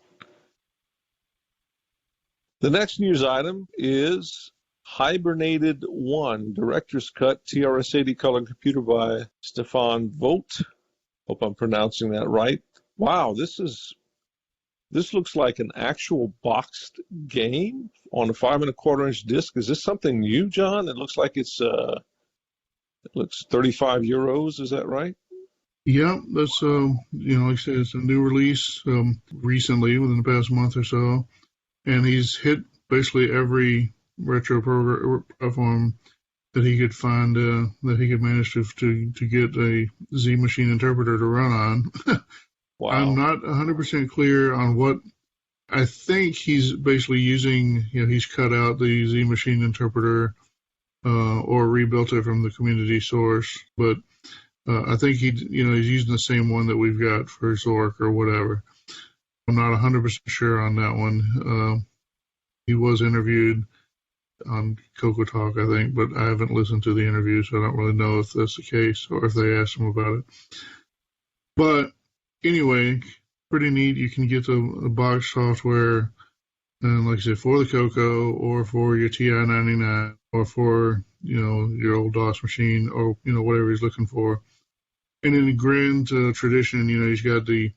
The next news item is Hibernated 1, Director's Cut, TRS-80 Color Computer by Stefan Vogt. Hope I'm pronouncing that right. Wow, this looks like an actual boxed game on a 5 1/4-inch disc. Is this something new, John? It looks like it looks €35. Is that right? Yeah, that's like I said, it's a new release recently, within the past month or so, and he's hit basically every retro platform that he could find, that he could manage to get a Z machine interpreter to run on. Wow. I'm not 100% clear on what. I think he's basically using, he's cut out the Z machine interpreter or rebuilt it from the community source, but I think he's using the same one that we've got for Zork or whatever. I'm not 100% sure on that one. He was interviewed on CoCo Talk, I think, but I haven't listened to the interview, so I don't really know if that's the case or if they asked him about it. But anyway, pretty neat. You can get the box software, and like I said, for the CoCo or for your TI-99 or for your old DOS machine or whatever he's looking for. And in the grand tradition, he's got the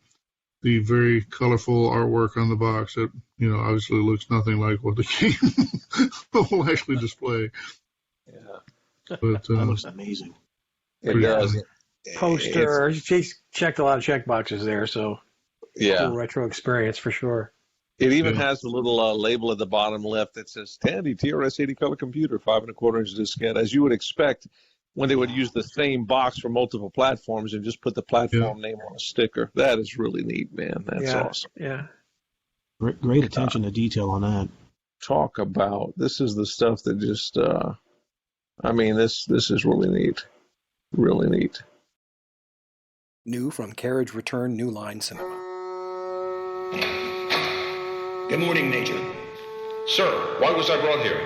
very colorful artwork on the box that obviously looks nothing like what the game will actually display. Yeah, but that looks amazing. It does. Poster. He's checked a lot of check boxes there, so cool retro experience for sure. It even has a little label at the bottom left that says Tandy TRS-80 Color Computer, 5 1/4-inch diskette, as you would expect when they would use the same box for multiple platforms and just put the platform name on a sticker. That is really neat, man. That's awesome. Yeah. Great attention to detail on that. Talk about, this is the stuff that just, I mean, this is really neat. Really neat. New from Carriage Return New Line Cinema. Good morning, Major. Sir, why was I brought here?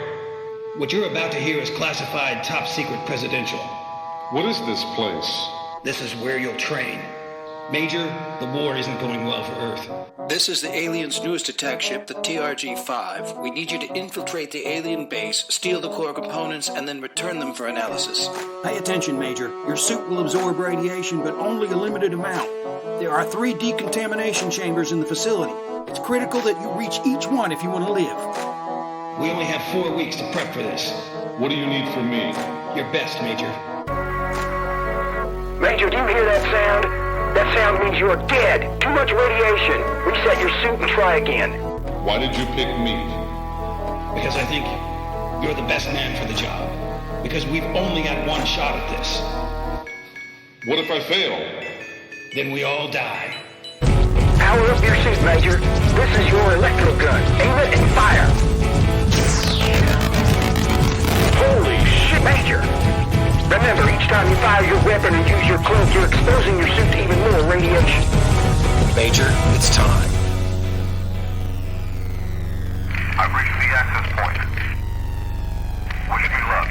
What you're about to hear is classified top secret presidential. What is this place? This is where you'll train. Major, the war isn't going well for Earth. This is the aliens' newest attack ship, the TRG-5. We need you to infiltrate the alien base, steal the core components, and then return them for analysis. Pay attention, Major. Your suit will absorb radiation, but only a limited amount. There are 3 decontamination chambers in the facility. It's critical that you reach each one if you want to live. We only have 4 weeks to prep for this. What do you need from me? Your best, Major. Major, do you hear that sound? That sound means you're dead. Too much radiation. Reset your suit and try again. Why did you pick me? Because I think you're the best man for the job. Because we've only got 1 shot at this. What if I fail? Then we all die. Power up your suit, Major. This is your electro gun. Aim it and fire. Holy shit, Major. Remember, each time you fire your weapon and use your cloak, you're exposing your suit to even more radiation. Major, it's time. I've reached the access point. Wish me luck.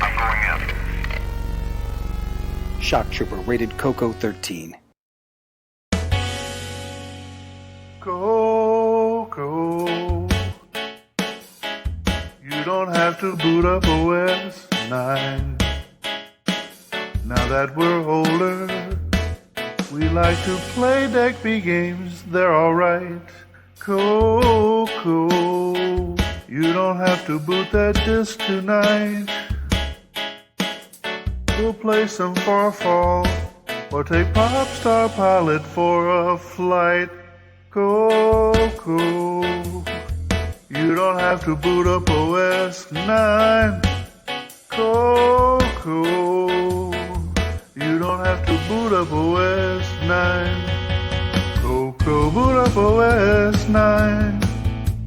I'm going in. Shock Trooper rated CoCo 13. CoCo. You don't have to boot up OS 9. Now that we're older, we like to play deck B games, they're alright. CoCo. You don't have to boot that disc tonight. We'll play some Farfall, or take Popstar Pilot for a flight. CoCo. You don't have to boot up OS 9. CoCo. You don't have to boot up OS 9. CoCo boot up OS 9.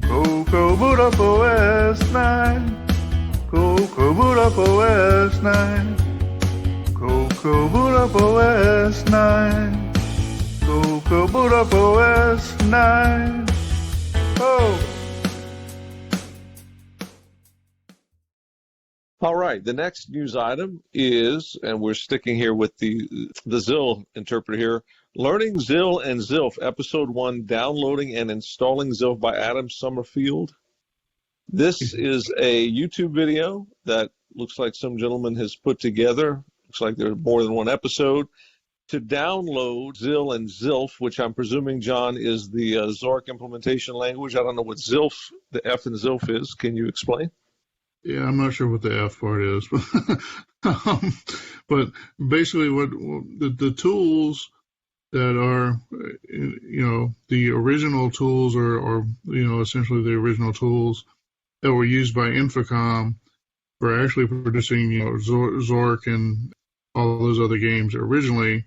CoCo boot up OS 9. CoCo boot up OS 9. CoCo boot up OS 9. CoCo boot up OS 9. Oh. All right, the next news item is, and we're sticking here with the ZIL interpreter here, Learning ZIL and ZILF, Episode 1, Downloading and Installing ZILF by Adam Summerfield. This is a YouTube video that looks like some gentleman has put together. Looks like there's more than one episode. To download ZIL and ZILF, which I'm presuming, John, is the Zork implementation language. I don't know what ZILF, the F in ZILF is. Can you explain? Yeah, I'm not sure what the F part is, but basically what the tools that are, the original tools or essentially the original tools that were used by Infocom for actually producing, Zork and all those other games originally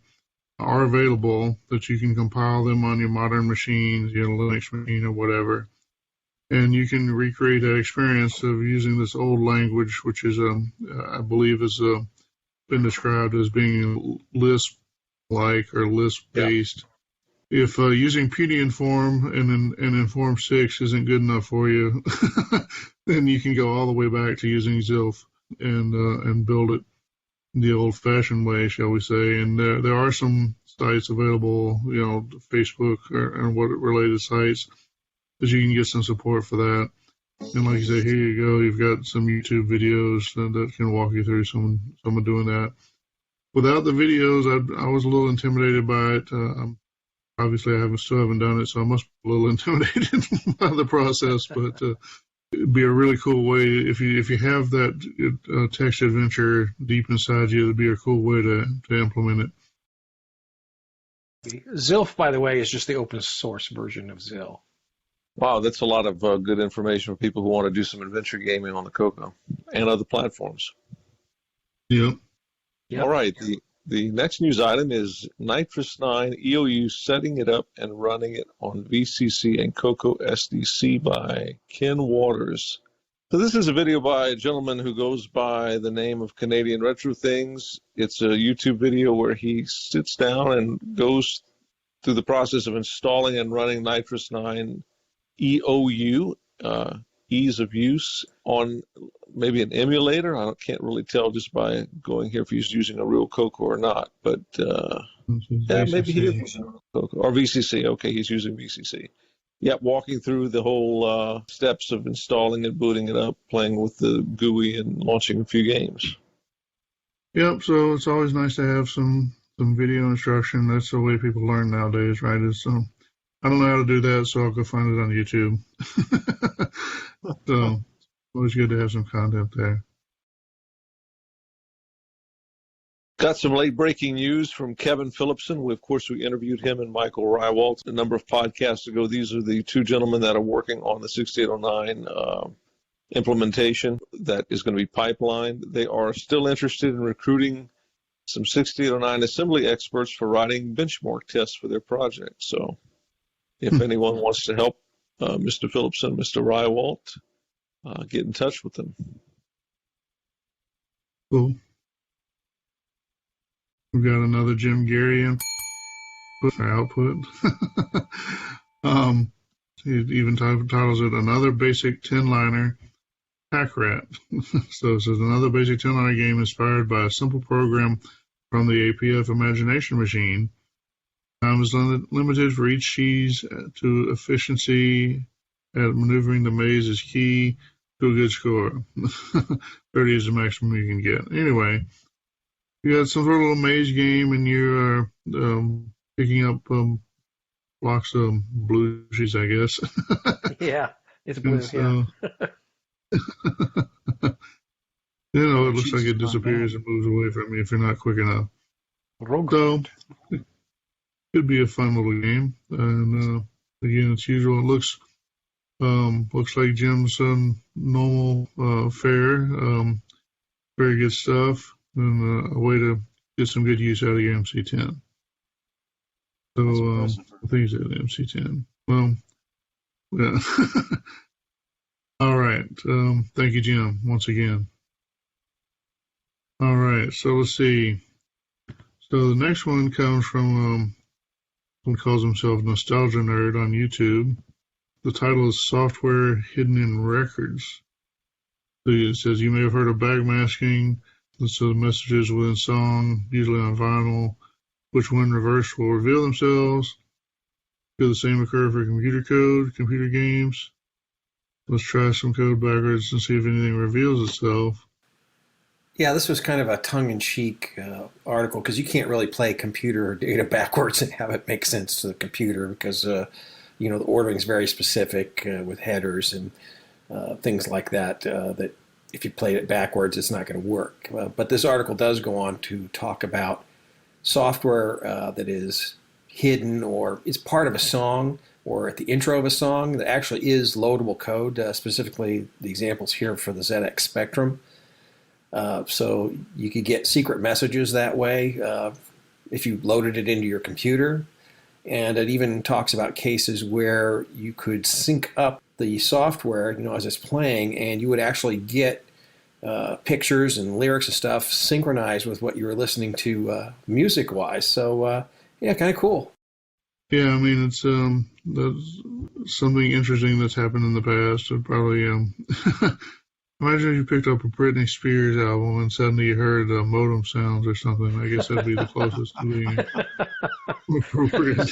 are available, that you can compile them on your modern machines, your Linux machine or whatever. And you can recreate that experience of using this old language, which is, I believe, has been described as being Lisp-like or Lisp-based. Yeah. If using PDInform and Inform 6 isn't good enough for you, then you can go all the way back to using ZILF and build it the old-fashioned way, shall we say. And there are some sites available, Facebook and what related sites, that you can get some support for that. And like you say, here you go. You've got some YouTube videos that can walk you through someone doing that. Without the videos, I was a little intimidated by it. Obviously, I still haven't done it, so I must be a little intimidated by the process. But it'd be a really cool way if you have that text adventure deep inside you. It'd be a cool way to implement it. ZILF, by the way, is just the open source version of ZIL. Wow, that's a lot of good information for people who want to do some adventure gaming on the CoCo and other platforms. Yep. All right. The next news item is Nitrous 9 EOU setting it up and running it on VCC and CoCo SDC by Ken Waters. So this is a video by a gentleman who goes by the name of Canadian Retro Things. It's a YouTube video where he sits down and goes through the process of installing and running Nitrous 9 EOU, ease of use, on maybe an emulator. I can't really tell just by going here if he's using a real CoCo or not, but yeah, maybe he is CoCo or VCC. Okay, he's using VCC. Yeah, walking through the whole steps of installing it, booting it up, playing with the GUI, and launching a few games. Yep, so it's always nice to have some video instruction. That's the way people learn nowadays, right? I don't know how to do that, so I'll go find it on YouTube. So always good to have some content there. Got some late-breaking news from Kevin Phillips. Of course, we interviewed him and Michael Rywalt a number of podcasts ago. These are the two gentlemen that are working on the 6809 implementation that is going to be pipelined. They are still interested in recruiting some 6809 assembly experts for writing benchmark tests for their project. So if anyone wants to help Mr. Phillips and Mr. Rywalt, get in touch with them. Cool. We've got another Jim Gary input for output. He even titles it Another Basic 10-Liner Pack Rat. So it says another basic 10-liner game inspired by a simple program from the APF Imagination Machine. Time is limited for each cheese to efficiency at maneuvering the maze is key to a good score. 30 is the maximum you can get. Anyway, you got some sort of little maze game, and you're picking up blocks of blue cheese, I guess. Yeah, it's blue. Yeah. It looks like it disappears and moves away from you if you're not quick enough. So, it could be a fun little game. And again, it's usual. It looks like Jim's normal fare. Very good stuff. And a way to get some good use out of your MC10. So I think he's at MC10. Well, yeah. All right. Thank you, Jim, once again. All right. So let's see. So the next one comes from someone calls himself Nostalgia Nerd on YouTube. The title is Software Hidden in Records. So it says you may have heard of backmasking. So the messages within song, usually on vinyl, which when reversed will reveal themselves. Could the same occur for computer code, computer games? Let's try some code backwards and see if anything reveals itself. Yeah, this was kind of a tongue-in-cheek article because you can't really play computer data backwards and have it make sense to the computer because, the ordering is very specific with headers and things like that, that if you played it backwards, it's not going to work. But this article does go on to talk about software that is hidden or is part of a song or at the intro of a song that actually is loadable code, specifically the examples here for the ZX Spectrum. So you could get secret messages that way if you loaded it into your computer. And it even talks about cases where you could sync up the software, as it's playing, and you would actually get pictures and lyrics and stuff synchronized with what you were listening to music-wise. So, yeah, kind of cool. Yeah, I mean, it's that's something interesting that's happened in the past. It probably, imagine if you picked up a Britney Spears album and suddenly you heard modem sounds or something. I guess that'd be the closest to being appropriate.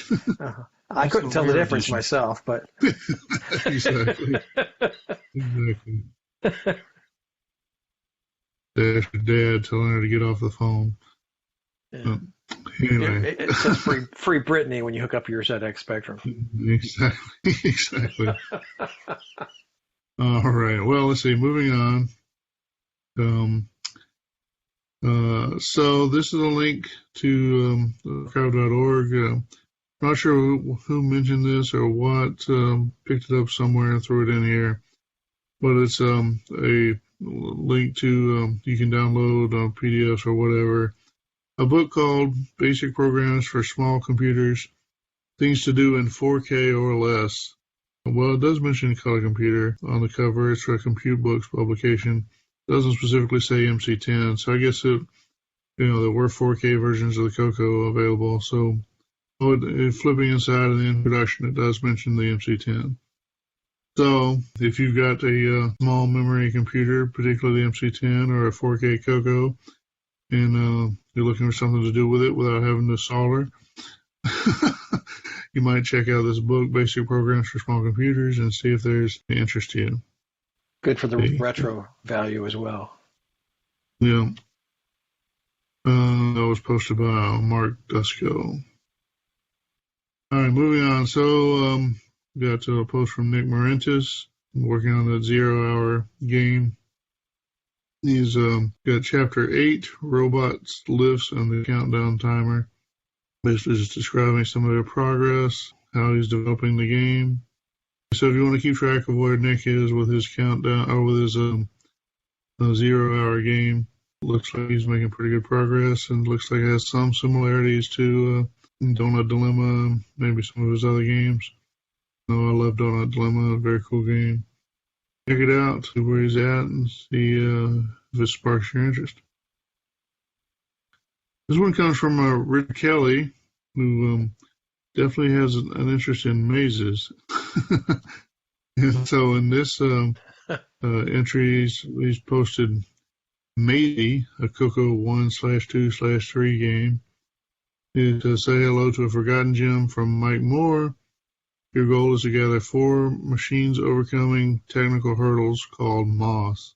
I couldn't tell the difference myself, but exactly. There's your dad telling her to get off the phone. Yeah. Anyway, it says free Britney when you hook up your ZX Spectrum. Exactly. All right. Well, let's see. Moving on. So this is a link to archive.org. Not sure who mentioned this or what, picked it up somewhere and threw it in here. But it's a link to, you can download PDFs or whatever, a book called Basic Programs for Small Computers, Things to Do in 4K or Less. Well, it does mention Color Computer on the cover. It's a Compute Books publication. It doesn't specifically say MC10, so I guess there were 4K versions of the CoCo available. So flipping inside of the introduction, it does mention the MC10. So if you've got a small memory computer, particularly the MC10 or a 4K CoCo, and you're looking for something to do with it without having to solder, you might check out this book, Basic Programs for Small Computers, and see if there's any interest to you. Good for the retro value as well. Yeah. That was posted by Mark Dusko. All right, moving on. So got a post from Nick Morentis, working on that 0 Hour game. He's got Chapter 8, Robots, Lifts, and the Countdown Timer. Basically just describing some of their progress, how he's developing the game. So if you want to keep track of where Nick is with his countdown, or with his 0 Hour game, looks like he's making pretty good progress, and looks like it has some similarities to Donut Dilemma, maybe some of his other games. I love Donut Dilemma, a very cool game. Check it out, see where he's at, and see if it sparks your interest. This one comes from Rick Kelly, who definitely has an interest in mazes. And so in this entry, he's posted Mazy, a CoCo 1/2/3 game. It says, say hello to a forgotten gem from Mike Moore. Your goal is to gather 4 machines overcoming technical hurdles called moss.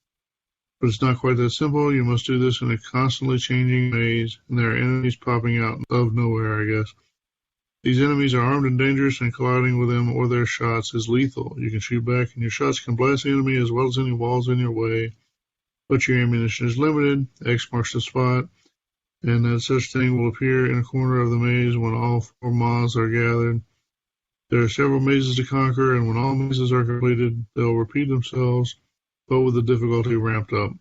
But it's not quite that simple. You must do this in a constantly changing maze, and there are enemies popping out of nowhere, I guess. These enemies are armed and dangerous, and colliding with them or their shots is lethal. You can shoot back, and your shots can blast the enemy as well as any walls in your way. But your ammunition is limited. X marks the spot, and that such thing will appear in a corner of the maze when all 4 moths are gathered. There are several mazes to conquer, and when all mazes are completed, they'll repeat themselves, but with the difficulty ramped up.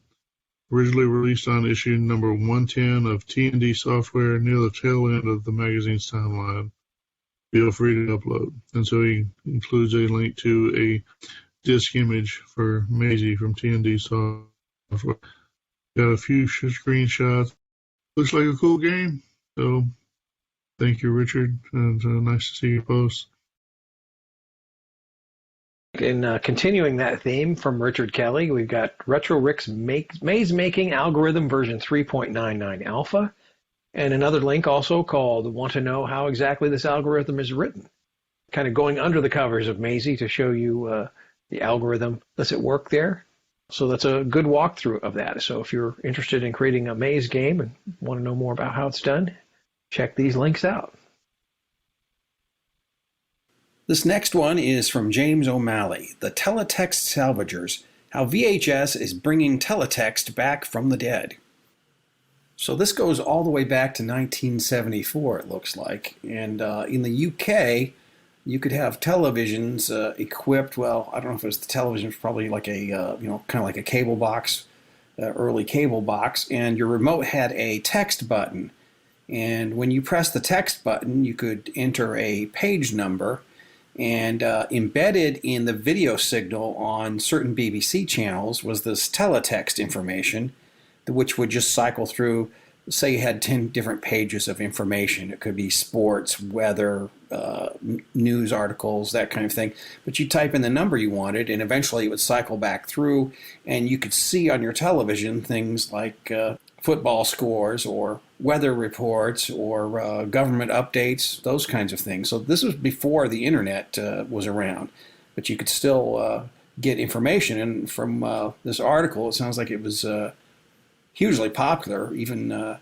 Originally released on issue number 110 of T&D Software near the tail end of the magazine's timeline. Feel free to upload. And so he includes a link to a disk image for Mazy from T&D Software. Got a few screenshots. Looks like a cool game. So thank you, Richard. And nice to see your posts. In continuing that theme from Richard Kelly, we've got Retro Rick's Maze Making Algorithm version 3.99 Alpha, and another link also called Want to Know How Exactly This Algorithm is Written. Kind of going under the covers of Mazy to show you the algorithm that's at work there. So that's a good walkthrough of that. So if you're interested in creating a maze game and want to know more about how it's done, check these links out. This next one is from James OMalley, The Teletext Salvagers, How VHS is Bringing Teletext Back from the Dead. So this goes all the way back to 1974, it looks like. And in the UK, you could have televisions equipped, well, I don't know if it was the television, it was probably like a, kind of like a cable box, early cable box, and your remote had a text button. And when you press the text button, you could enter a page number, and embedded in the video signal on certain BBC channels was this teletext information, which would just cycle through. Say you had 10 different pages of information. It could be sports, weather, news articles, that kind of thing. But you type in the number you wanted, and eventually it would cycle back through, and you could see on your television things like football scores or weather reports or government updates, those kinds of things. So this was before the internet was around, but you could still get information. And from this article, it sounds like it was hugely popular, even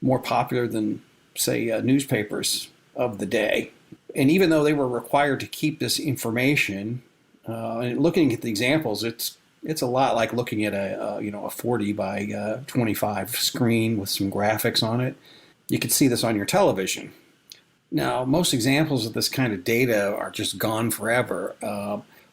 more popular than, say, newspapers of the day. And even though they were required to keep this information, and looking at the examples, it's a lot like looking at a 40 by 25 screen with some graphics on it. You could see this on your television. Now, most examples of this kind of data are just gone forever.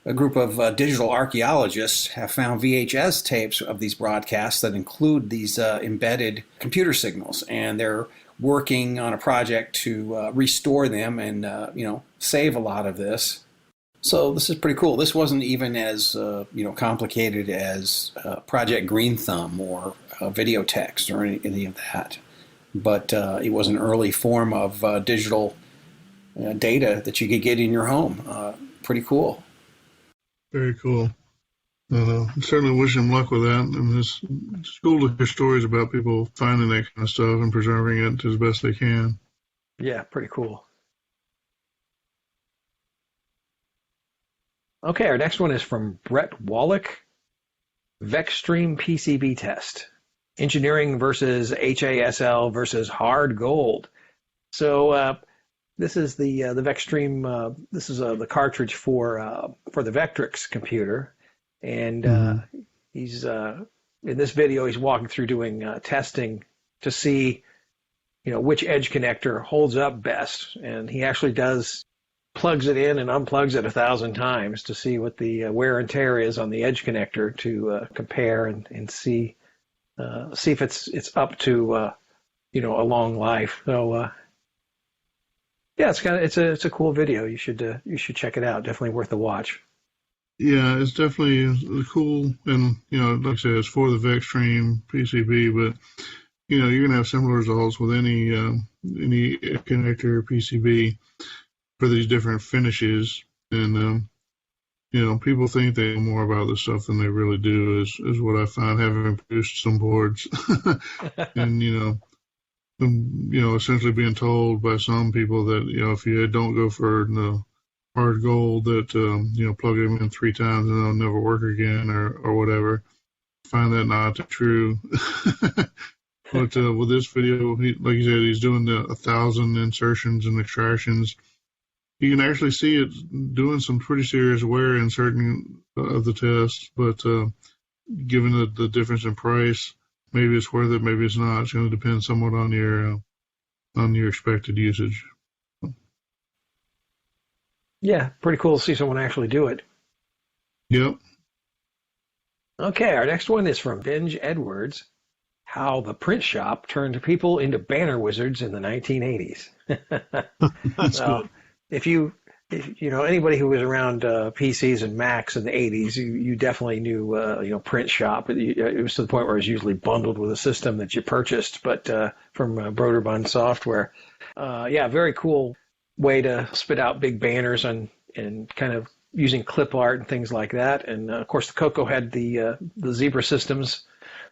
A group of digital archaeologists have found VHS tapes of these broadcasts that include these embedded computer signals, and they're working on a project to restore them and save a lot of this. So this is pretty cool. This wasn't even as complicated as Project Green Thumb or video text or any of that. But it was an early form of digital data that you could get in your home. Pretty cool. Very cool. I certainly wish him luck with that. And it's cool to hear stories about people finding that kind of stuff and preserving it as best they can. Yeah, pretty cool. Okay, our next one is from Brett Wallock. Vecstream PCB test. Engineering versus HASL versus hard gold. So this is the Vecstream. This is the cartridge for the Vectrix computer, and he's in this video he's walking through doing testing to see which edge connector holds up best, and he actually plugs it in and unplugs it 1,000 times to see what the wear and tear is on the edge connector to compare and see if it's up to a long life. So yeah, it's a cool video. You should check it out. Definitely worth a watch. Yeah, it's definitely cool, and like I said, it's for the Vecstream PCB, but you're gonna have similar results with any connector PCB for these different finishes, and people think they know more about this stuff than they really do. Is what I find, having produced some boards, and essentially being told by some people that if you don't go for hard gold, that plug them in 3 times and they'll never work again or whatever. Find that not true. But with this video, like you said, he's doing the 1,000 insertions and extractions. You can actually see it doing some pretty serious wear in certain of the tests, but given the difference in price, maybe it's worth it, maybe it's not. It's going to depend somewhat on your expected usage. Yeah, pretty cool to see someone actually do it. Yep. Okay, our next one is from Benj Edwards. How the print shop turned people into banner wizards in the 1980s. That's good. If anybody who was around PCs and Macs in the 80s, you definitely knew print shop. It was to the point where it was usually bundled with a system that you purchased, but from Broderbund Software. Yeah, very cool way to spit out big banners and kind of using clip art and things like that. And of course, the CoCo had the Zebra Systems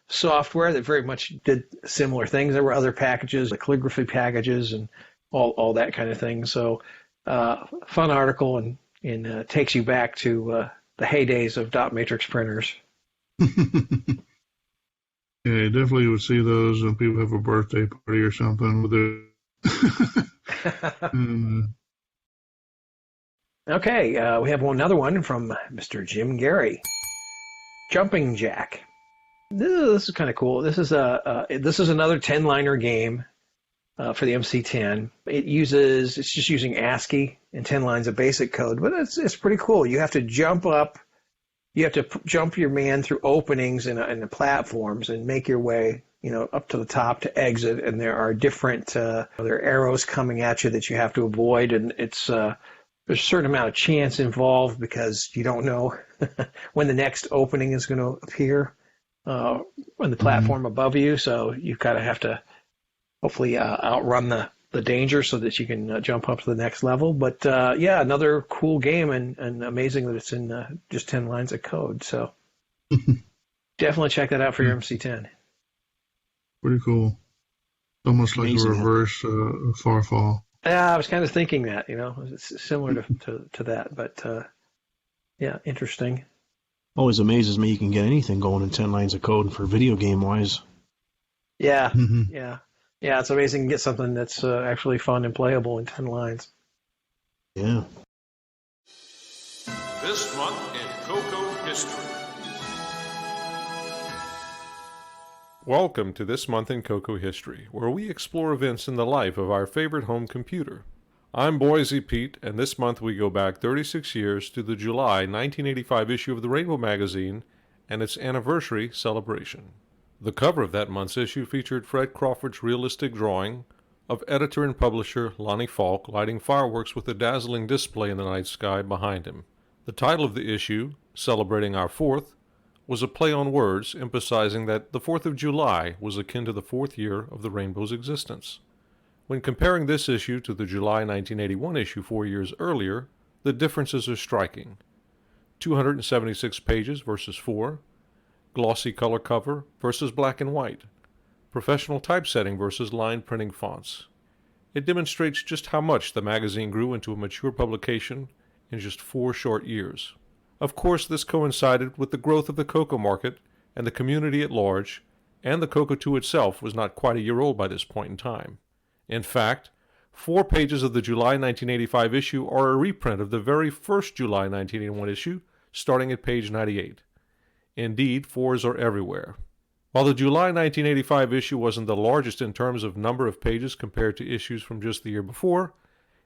software that very much did similar things. There were other packages, the calligraphy packages, and all that kind of thing. So. Fun article and takes you back to the heydays of dot matrix printers. Yeah, you definitely would see those when people have a birthday party or something with their. Okay, we have another one from Mr. Jim Gary. Jumping Jack. This is kind of cool. This is another 10-liner game. For the MC10, it's just using ASCII and 10 lines of basic code, but it's pretty cool. You have to jump up, jump your man through openings in the platforms and make your way, up to the top to exit. And there are different, there are arrows coming at you that you have to avoid, and it's there's a certain amount of chance involved because you don't know when the next opening is going to appear on the platform above you. So you kind of have to hopefully outrun the danger so that you can jump up to the next level. But yeah, another cool game and amazing that it's in just 10 lines of code. So definitely check that out for your MC10. Pretty cool. Almost like a reverse Farfall. Yeah, I was kind of thinking that, it's similar to that. But yeah, interesting. Always amazes me you can get anything going in 10 lines of code for video game wise. Yeah, yeah. Yeah, it's amazing to get something that's actually fun and playable in 10 lines. Yeah. This month in CoCo history. Welcome to This Month in CoCo History, where we explore events in the life of our favorite home computer. I'm Boise Pete, and this month we go back 36 years to the July 1985 issue of the Rainbow magazine and its anniversary celebration. The cover of that month's issue featured Fred Crawford's realistic drawing of editor and publisher Lonnie Falk lighting fireworks with a dazzling display in the night sky behind him. The title of the issue, celebrating our 4th, was a play on words emphasizing that the 4th of July was akin to the 4th year of the Rainbow's existence. When comparing this issue to the July 1981 issue 4 years earlier, the differences are striking. 276 pages versus 4, glossy color cover versus black and white, professional typesetting versus line printing fonts. It demonstrates just how much the magazine grew into a mature publication in just 4 short years. Of course, this coincided with the growth of the CoCo market and the community at large, and the CoCo 2 itself was not quite a year old by this point in time. In fact, 4 pages of the July 1985 issue are a reprint of the very first July 1981 issue, starting at page 98. Indeed, 4s are everywhere. While the July 1985 issue wasn't the largest in terms of number of pages compared to issues from just the year before,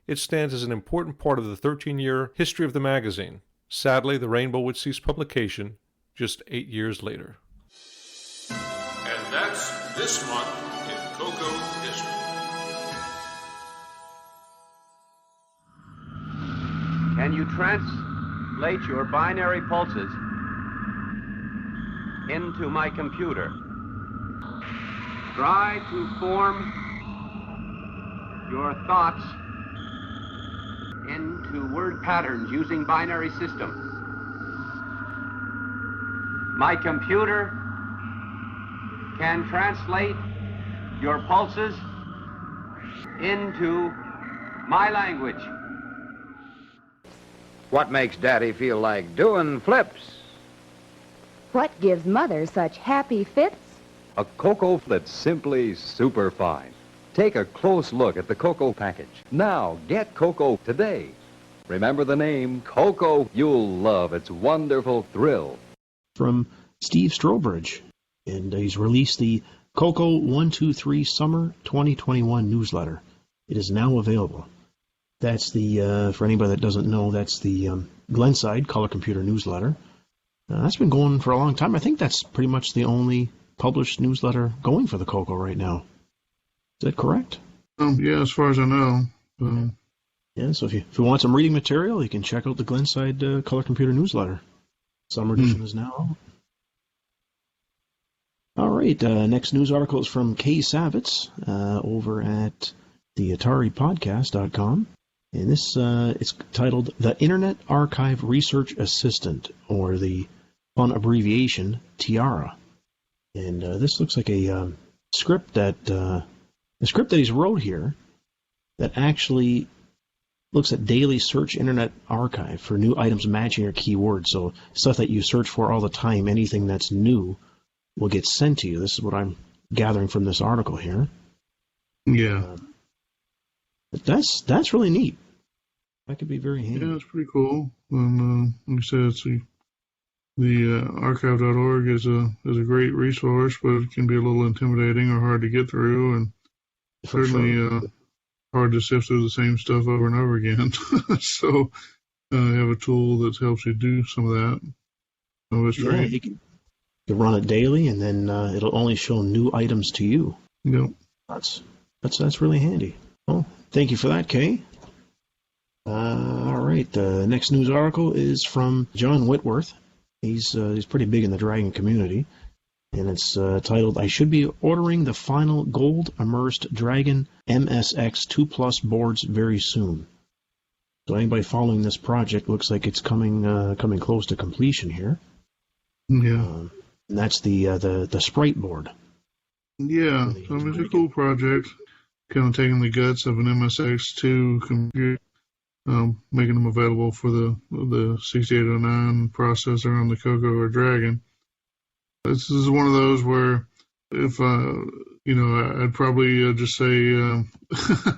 it stands as an important part of the 13-year history of the magazine. Sadly, the Rainbow would cease publication just 8 years later. And that's this month in CoCo history. Can you translate your binary pulses into my computer? Try to form your thoughts into word patterns using binary systems. My computer can translate your pulses into my language. What makes Daddy feel like doing flips? What gives Mother such happy fits? A CoCo that's simply super fine. Take a close look at the CoCo package. Now, get CoCo today. Remember the name CoCo. You'll love its wonderful thrill. From Steve Strobridge, and he's released the CoCo 123 Summer 2021 newsletter. It is now available. That's the, for anybody that doesn't know, that's the Glenside Color Computer newsletter. That's been going for a long time. I think that's pretty much the only published newsletter going for the CoCo right now. Is that correct? Yeah, as far as I know. Yeah, so if you want some reading material, you can check out the Glenside Color Computer newsletter. Summer edition is now out. All right, next news article is from Kay Savitz over at the AtariPodcast.com. And this it's titled The Internet Archive Research Assistant, or the fun abbreviation TIARA. And this looks like a script that he's wrote here that actually looks at daily search Internet Archive for new items matching your keywords. So stuff that you search for all the time, anything that's new will get sent to you. This is what I'm gathering from this article here. Yeah. But that's really neat. That could be very handy. Yeah, it's pretty cool. And like I said, it's the archive.org is a great resource, but it can be a little intimidating or hard to get through, and certainly hard to sift through the same stuff over and over again. So you have a tool that helps you do some of that. So it's great. You can run it daily, and then it'll only show new items to you. Yep. That's really handy. Well, thank you for that, Kay. All right, the next news article is from John Whitworth. He's pretty big in the Dragon community, and it's titled, I should be ordering the final gold immersed Dragon MSX 2 Plus boards very soon. So anybody following this project, looks like it's coming close to completion here. Yeah. And that's the Sprite board. Yeah, I mean, it's a cool project. Kind of taking the guts of an MSX2 computer, making them available for the 6809 processor on the CoCo or Dragon. This is one of those where if I'd probably just say if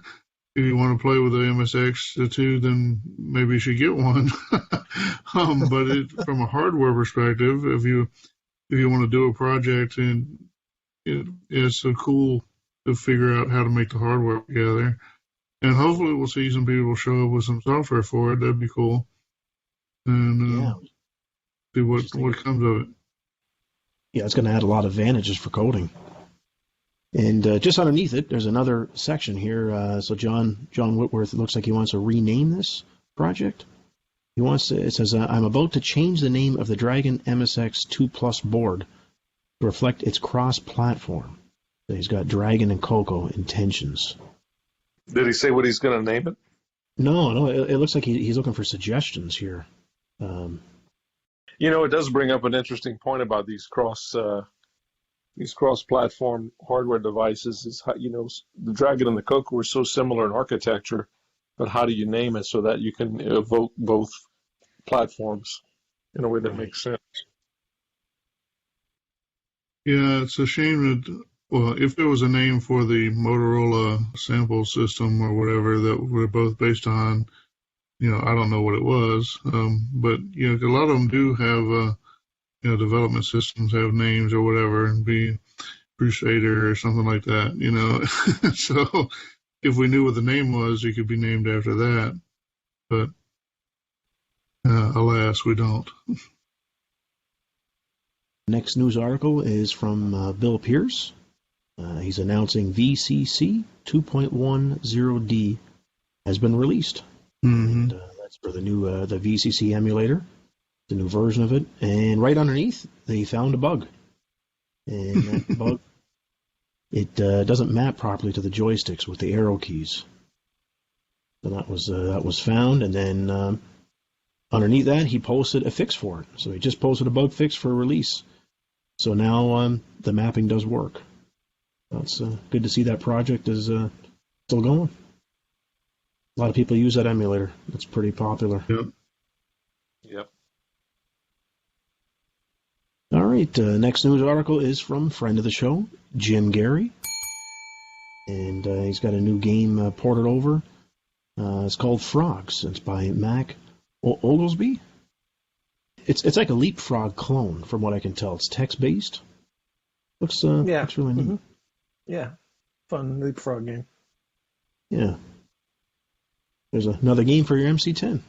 you want to play with the MSX2, then maybe you should get one. But from a hardware perspective, if you want to do a project, and it's so cool to figure out how to make the hardware together. And hopefully we'll see some people show up with some software for it. That'd be cool. And see what comes of it. Yeah, it's going to add a lot of advantages for coding. And just underneath it, there's another section here. So John Whitworth, it looks like he wants to rename this project. He wants to, it says, I'm about to change the name of the Dragon MSX 2 Plus board to reflect its cross-platform. So he's got Dragon and CoCo intentions. Did he say what he's going to name it? No, it looks like he's looking for suggestions here. It does bring up an interesting point about these cross-platform hardware devices. Is how, the Dragon and the CoCo are so similar in architecture, but how do you name it so that you can evoke both platforms in a way that makes sense? Yeah, it's a shame that, well, if there was a name for the Motorola sample system or whatever that were both based on, I don't know what it was, but, a lot of them do have, development systems have names or whatever, and be Crusader or something like that, So if we knew what the name was, it could be named after that. But alas, we don't. Next news article is from Bill Pierce. He's announcing VCC 2.10D has been released. Mm-hmm. And, that's for the new the VCC emulator, the new version of it. And right underneath, they found a bug. And that bug, it doesn't map properly to the joysticks with the arrow keys. So that was found, and then underneath that, he posted a fix for it. So he just posted a bug fix for release. So now the mapping does work. That's good to see that project is still going. A lot of people use that emulator. It's pretty popular. Yep. All right. Next news article is from friend of the show, Jim Gary. And he's got a new game ported over. It's called Frogs. It's by Mac Oglesby. It's like a Leapfrog clone, from what I can tell. It's text-based. Looks really neat. Mm-hmm. Yeah. Fun Leapfrog game. Yeah. There's another game for your MC10.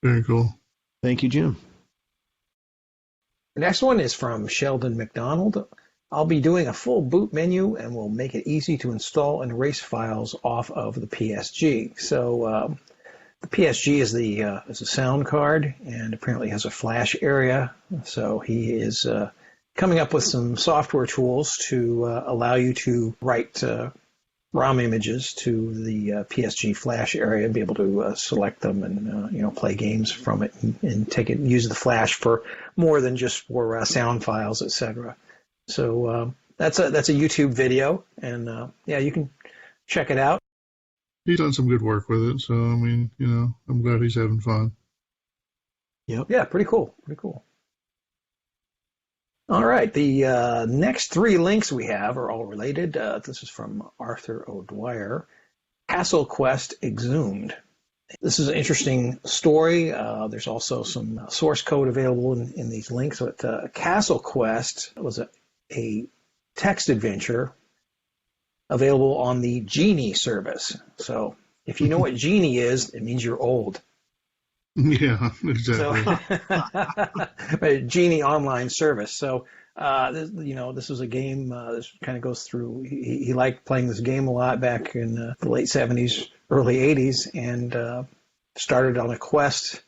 Very cool. Thank you, Jim. The next one is from Sheldon McDonald. I'll be doing a full boot menu and will make it easy to install and erase files off of the PSG. So the PSG is a sound card and apparently has a flash area. So he is coming up with some software tools to allow you to write ROM images to the PSG flash area and be able to select them and play games from it and use the flash for more than just for sound files, etc. So that's a YouTube video, and you can check it out. He's done some good work with it, so I mean, I'm glad he's having fun. Yep. Yeah, pretty cool. Pretty cool. All right, the next three links we have are all related. This is from Arthur O'Dwyer. Castle Quest Exhumed. This is an interesting story. There's also some source code available in these links. But Castle Quest was a text adventure available on the Genie service. So if you know what Genie is, it means you're old. Yeah, exactly. So, Genie online service. So, this was a game. This kind of goes through. He liked playing this game a lot back in the late 70s, early 80s, and started on a quest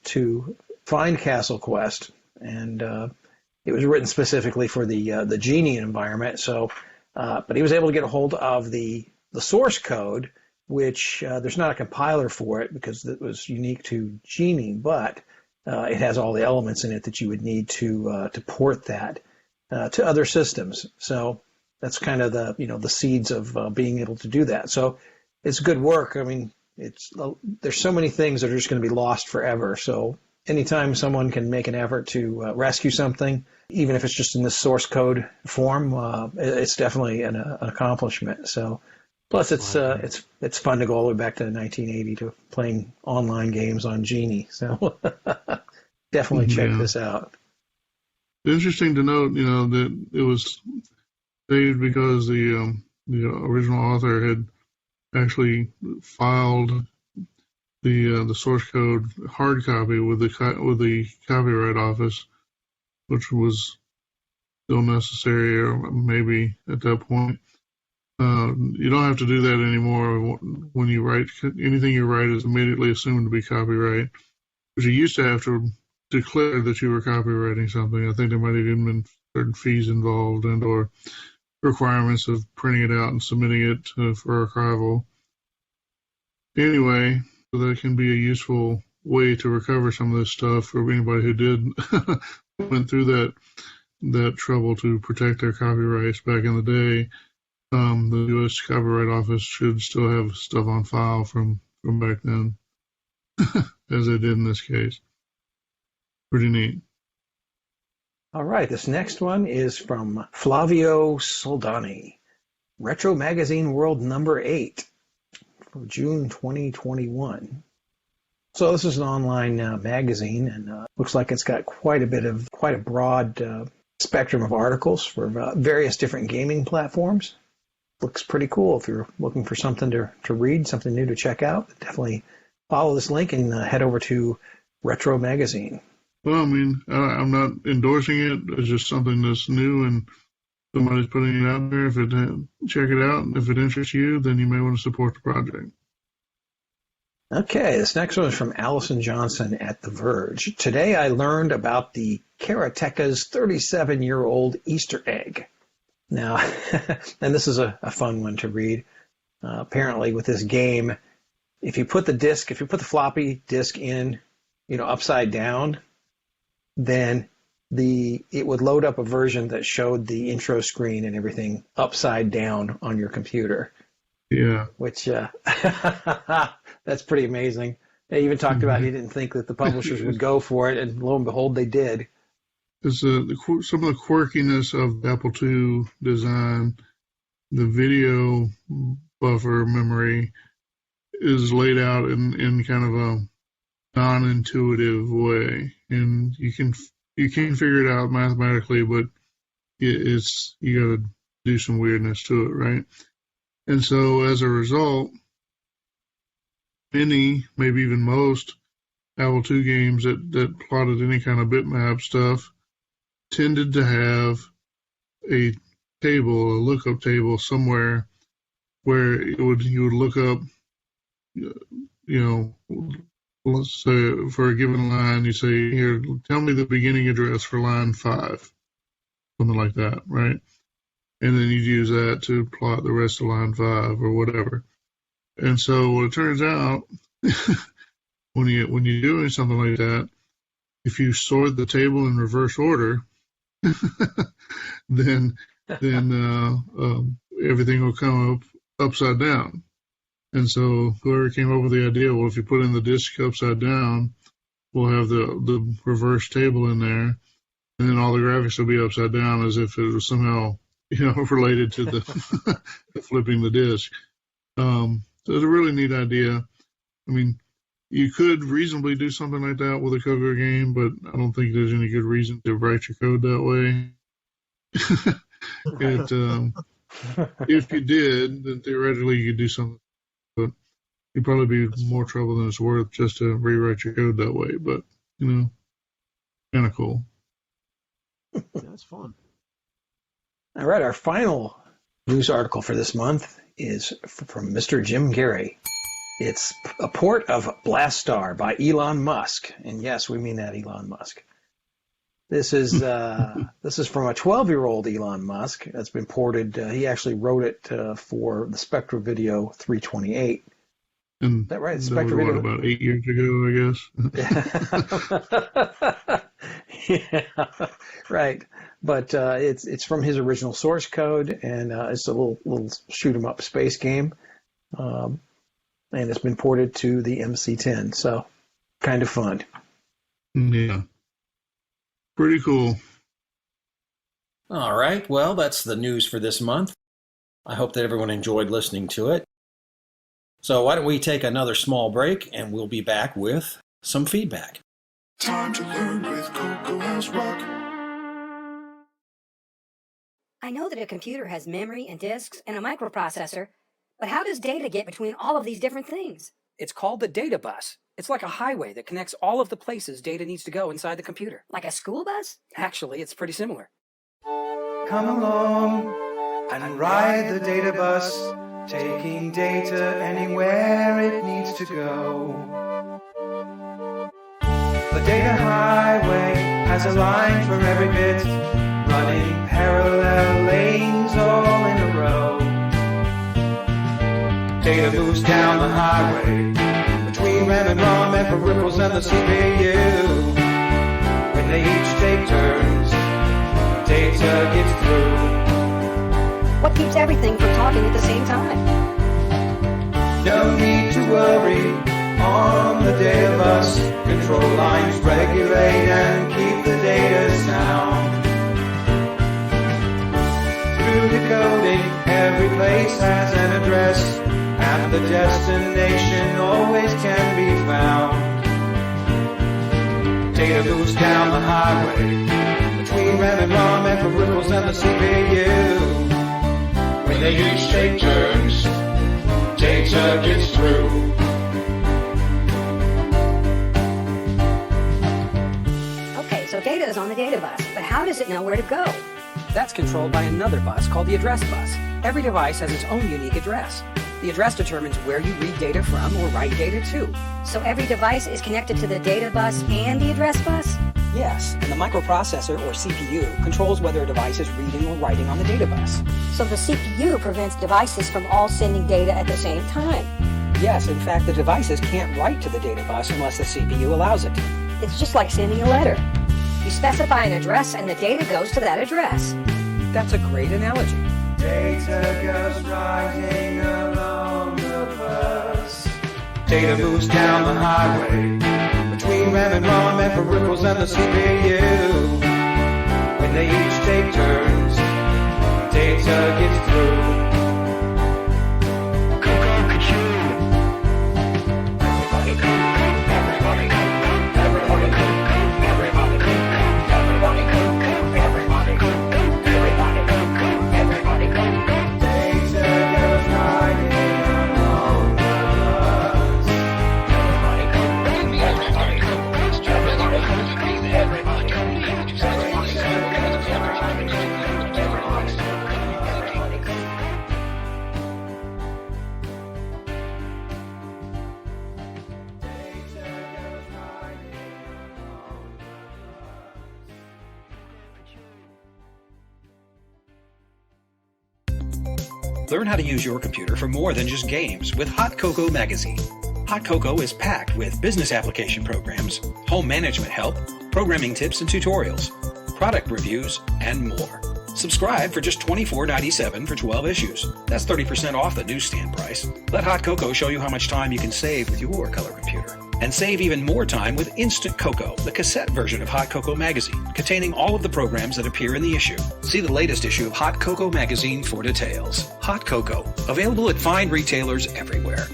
to find Castle Quest. And it was written specifically for the Genie environment. So, but he was able to get a hold of the source code, which there's not a compiler for it because it was unique to Genie, but it has all the elements in it that you would need to port that to other systems. So that's kind of the seeds of being able to do that. So it's good work. I mean, there's so many things that are just going to be lost forever. So anytime someone can make an effort to rescue something, even if it's just in this source code form, it's definitely an accomplishment. So. Plus, it's fun to go all the way back to 1980 to playing online games on Genie. So definitely check this out. Interesting to note, that it was saved because the original author had actually filed the source code hard copy with the copyright office, which was still necessary, or maybe at that point. You don't have to do that anymore. When you write, anything you write is immediately assumed to be copyright. Because you used to have to declare that you were copywriting something. I think there might have even been certain fees involved and or requirements of printing it out and submitting it for archival. Anyway, so that can be a useful way to recover some of this stuff for anybody who did went through that trouble to protect their copyrights back in the day. The U.S. Copyright Office should still have stuff on file from back then, as they did in this case. Pretty neat. All right, this next one is from Flavio Soldani, Retro Magazine World number 8 for June 2021. So this is an online magazine, and looks like it's got quite a broad spectrum of articles for various different gaming platforms. Looks pretty cool if you're looking for something to read, something new to check out. Definitely follow this link and head over to Retro Magazine. Well, I mean, I'm not endorsing it. It's just something that's new and somebody's putting it out there. Check it out. If it interests you, then you may want to support the project. Okay, this next one is from Allison Johnson at The Verge. Today I learned about the Karateka's 37-year-old Easter egg. Now, and this is a fun one to read. Apparently with this game, if you put the floppy disk in, upside down, then it would load up a version that showed the intro screen and everything upside down on your computer. Yeah. Which, that's pretty amazing. They even talked about he didn't think that the publishers would go for it, and lo and behold, they did. It's some of the quirkiness of the Apple II design, the video buffer memory is laid out in kind of a non-intuitive way, and you can figure it out mathematically, but you got to do some weirdness to it, right? And so as a result, many, maybe even most Apple II games that plotted any kind of bitmap stuff tended to have a lookup table somewhere where you would look up, let's say for a given line, you say, here, tell me the beginning address for line 5, something like that, right? And then you'd use that to plot the rest of line 5 or whatever. And so what it turns out, when you're doing something like that, if you sort the table in reverse order, then everything will come up upside down. And so whoever came up with the idea, well, if you put in the disk upside down, we'll have the reverse table in there, and then all the graphics will be upside down as if it was somehow related to the flipping the disk. So it's a really neat idea. I mean, you could reasonably do something like that with a CoCo game, but I don't think there's any good reason to write your code that way. If you did, then theoretically you could do something, but you'd probably be more trouble than it's worth just to rewrite your code that way. But, kind of cool. That's fun. All right, our final news article for this month is from Mr. Jim Gary. It's a port of Blastar by Elon Musk, and yes, we mean that Elon Musk. This is from a 12-year-old Elon Musk that's been ported. He actually wrote it for the Spectra Video 328. And is that right? Spectra Video about 8 years ago, I guess. Yeah, right. But it's from his original source code, and it's a little shoot 'em up space game. And it's been ported to the MC10, so kind of fun. Yeah. Pretty cool. All right, well, that's the news for this month. I hope that everyone enjoyed listening to it. So why don't we take another small break, and we'll be back with some feedback. Time to learn with CoCo House Rock. I know that a computer has memory and disks and a microprocessor, but how does data get between all of these different things? It's called the data bus. It's like a highway that connects all of the places data needs to go inside the computer. Like a school bus? Actually, it's pretty similar. Come along and ride the data bus, taking data anywhere it needs to go. data highway has a line for every bit, running parallel lanes all in a row. Data moves down the highway between RAM and ROM and peripherals and the CPU. When they each take turns, data gets through. What keeps everything from talking at the same time? No need to worry on the data bus. Control lines regulate and keep the data sound. Through decoding, every place has an address, and the destination always can be found. Data moves down the highway between RAM and ROM and peripherals and the CPU. When they each take turns, data gets through. Okay, so data is on the data bus, but how does it know where to go? That's controlled by another bus called the address bus. Every device has its own unique address. The address determines where you read data from or write data to. So every device is connected to the data bus and the address bus? Yes, and the microprocessor, or CPU, controls whether a device is reading or writing on the data bus. So the CPU prevents devices from all sending data at the same time? Yes, in fact, the devices can't write to the data bus unless the CPU allows it. It's just like sending a letter. You specify an address and the data goes to that address. That's a great analogy. Data goes riding along the bus. Data moves down the highway between RAM and ROM and peripherals and the CPU. When they each take turns, data gets through. CoCo Crew. Everybody CoCo, everybody CoCo, everybody CoCo, everybody CoCo, everybody CoCo, everybody CoCo, everybody CoCo, everybody CoCo. Data goes riding along the bus. Everybody CoCo, everybody CoCo, everybody CoCo, everybody Learn how to use your computer for more than just games with Hot CoCo magazine. Hot CoCo is packed with business application programs, home management help, programming tips and tutorials, product reviews, and more. Subscribe for just $24.97 for 12 issues. That's 30% off the newsstand price. Let Hot CoCo show you how much time you can save with your color computer. And save even more time with Instant CoCo, the cassette version of Hot CoCo magazine, containing all of the programs that appear in the issue. See the latest issue of Hot CoCo magazine for details. Hot CoCo, available at fine retailers everywhere.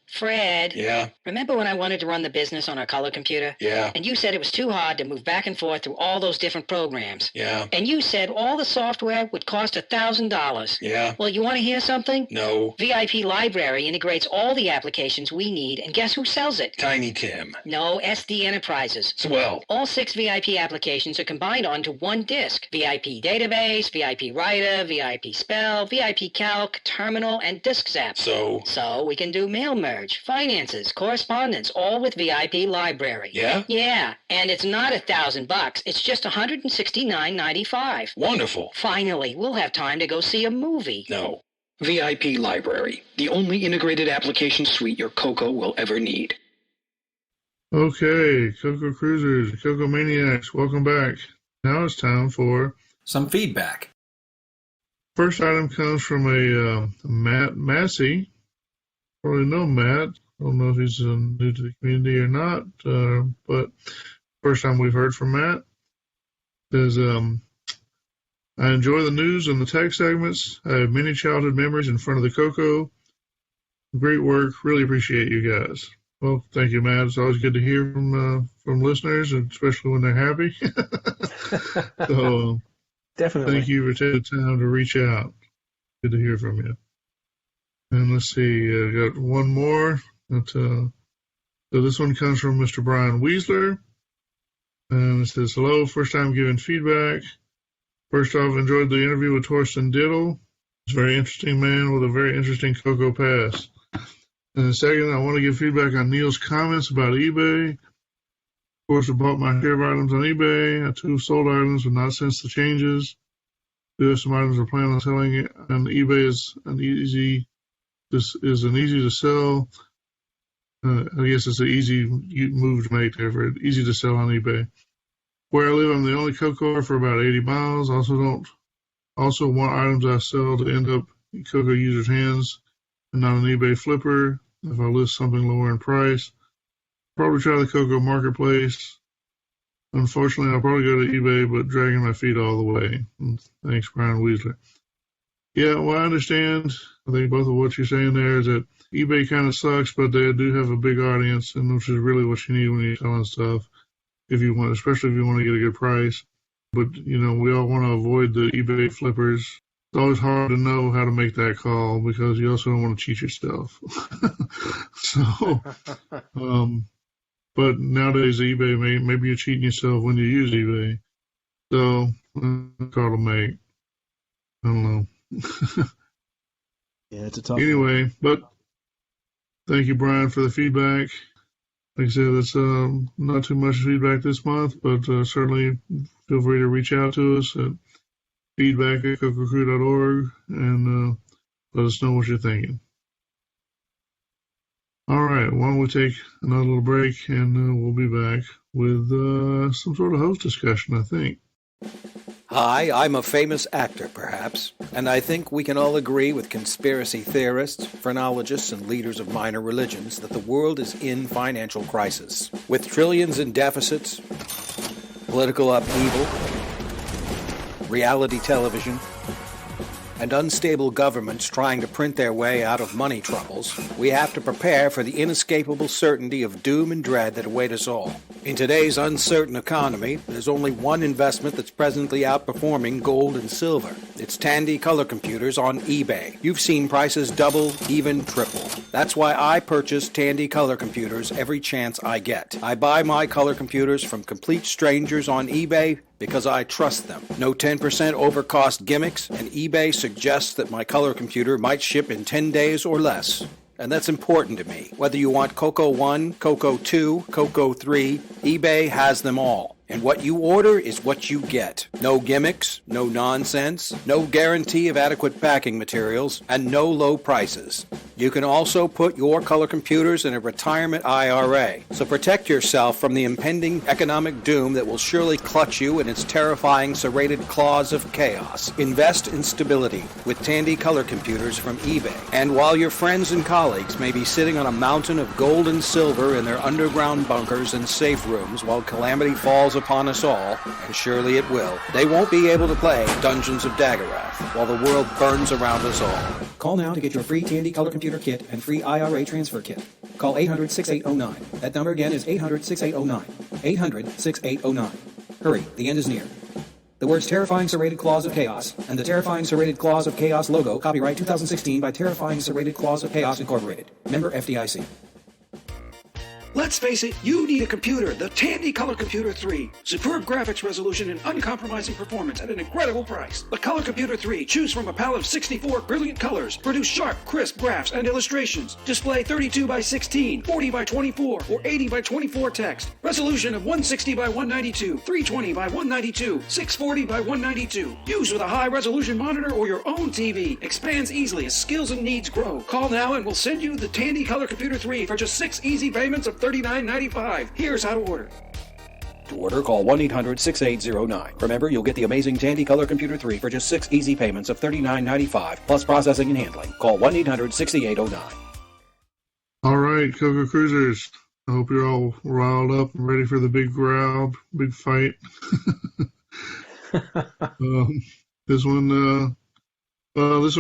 Fred. Yeah? Remember when I wanted to run the business on our color computer? Yeah. And you said it was too hard to move back and forth through all those different programs. Yeah. And you said all the software would cost $1,000. Yeah. Well, you want to hear something? No. VIP Library integrates all the applications we need, and guess who sells it? Tiny Tim. No, SD Enterprises. Swell. All 6 VIP applications are combined onto one disk. VIP Database, VIP Writer, VIP Spell, VIP Calc, Terminal, and Disk Zap. So we can do mail merge, finances, correspondence, all with VIP Library. Yeah? Yeah, and it's not $1,000. It's just $169.95. Wonderful. Finally, we'll have time to go see a movie. No. VIP Library, the only integrated application suite your CoCo will ever need. Okay, CoCo Cruisers, CoCo Maniacs, welcome back. Now it's time for some feedback. First item comes from a Matt Massey. Probably know Matt. I don't know if he's new to the community or not, but first time we've heard from Matt. Says, I enjoy the news and the tech segments. I have many childhood memories in front of the CoCo. Great work. Really appreciate you guys. Well, thank you, Matt. It's always good to hear from listeners, especially when they're happy. So, definitely. Thank you for taking the time to reach out. Good to hear from you. And let's see, I got one more. So this one comes from Mr. Brian Weasler. And it says, hello, first time giving feedback. First off, enjoyed the interview with Torsten Diddle. He's a very interesting man with a very interesting CoCo past. And second, I want to give feedback on Neil's comments about eBay. course, I bought my share of items on eBay. I have 2 sold items, but not since the changes. Do have some items I plan on selling it on eBay is easy to sell. I guess it's an easy move to make there for it. Easy to sell on eBay. Where I live, I'm the only CoCo for about 80 miles. Also want items I sell to end up in CoCo users' hands and not an eBay flipper. If I list something lower in price, probably try the CoCo marketplace. Unfortunately, I'll probably go to eBay, but dragging my feet all the way. Thanks, Brian Weasley. Yeah, well, I understand. I think both of what you're saying there is that eBay kind of sucks, but they do have a big audience, and which is really what you need when you're selling stuff. Especially if you want to get a good price. But, we all want to avoid the eBay flippers. It's always hard to know how to make that call because you also don't want to cheat yourself. But nowadays eBay, maybe you're cheating yourself when you use eBay. So, call to make. I don't know. Yeah, it's a tough Anyway, one. But thank you, Brian, for the feedback. Like I said, it's not too much feedback this month, but certainly feel free to reach out to us at feedback@cococrew.org and let us know what you're thinking. All right, why don't we take another little break, and we'll be back with some sort of host discussion, I think. Hi, I'm a famous actor, perhaps, and I think we can all agree with conspiracy theorists, phrenologists, and leaders of minor religions that the world is in financial crisis. With trillions in deficits, political upheaval, reality television, and unstable governments trying to print their way out of money troubles, we have to prepare for the inescapable certainty of doom and dread that await us all. In today's uncertain economy, there's only one investment that's presently outperforming gold and silver. It's Tandy Color Computers on eBay. You've seen prices double, even triple. That's why I purchase Tandy Color Computers every chance I get. I buy my color computers from complete strangers on eBay because I trust them. No 10% overcost gimmicks, and eBay suggests that my color computer might ship in 10 days or less. And that's important to me. Whether you want CoCo 1, CoCo 2, CoCo 3, eBay has them all. And what you order is what you get. No gimmicks, no nonsense, no guarantee of adequate packing materials, and no low prices. You can also put your color computers in a retirement IRA. So protect yourself from the impending economic doom that will surely clutch you in its terrifying serrated claws of chaos. Invest in stability with Tandy Color Computers from eBay. And while your friends and colleagues may be sitting on a mountain of gold and silver in their underground bunkers and safe rooms while calamity falls upon us all, and surely it will, they won't be able to play Dungeons of Daggerath while the world burns around us all. Call now to get your free Tandy Color Computer Kit and free IRA transfer kit. Call 800-6809. That number again is 800-6809. 800-6809. Hurry, the end is near. The words Terrifying Serrated Claws of Chaos and the Terrifying Serrated Claws of Chaos logo, copyright 2016 by Terrifying Serrated Claws of Chaos Incorporated. Member FDIC. Let's face it, you need a computer, the Tandy Color Computer 3. Superb graphics resolution and uncompromising performance at an incredible price. The Color Computer 3, choose from a palette of 64 brilliant colors. Produce sharp, crisp graphs and illustrations. Display 32 by 16, 40 by 24, or 80 by 24 text. Resolution of 160 by 192, 320 by 192, 640 by 192. Use with a high-resolution monitor or your own TV. Expands easily as skills and needs grow. Call now and we'll send you the Tandy Color Computer 3 for just 6 easy payments of $39.95. Here's how to order. To order, call 1-800-6809. Remember, you'll get the amazing Tandy Color Computer 3 for just 6 easy payments of $39.95, plus processing and handling. Call 1-800-6809. All right, CoCo Cruisers. I hope you're all riled up and ready for the big growl, big fight. This one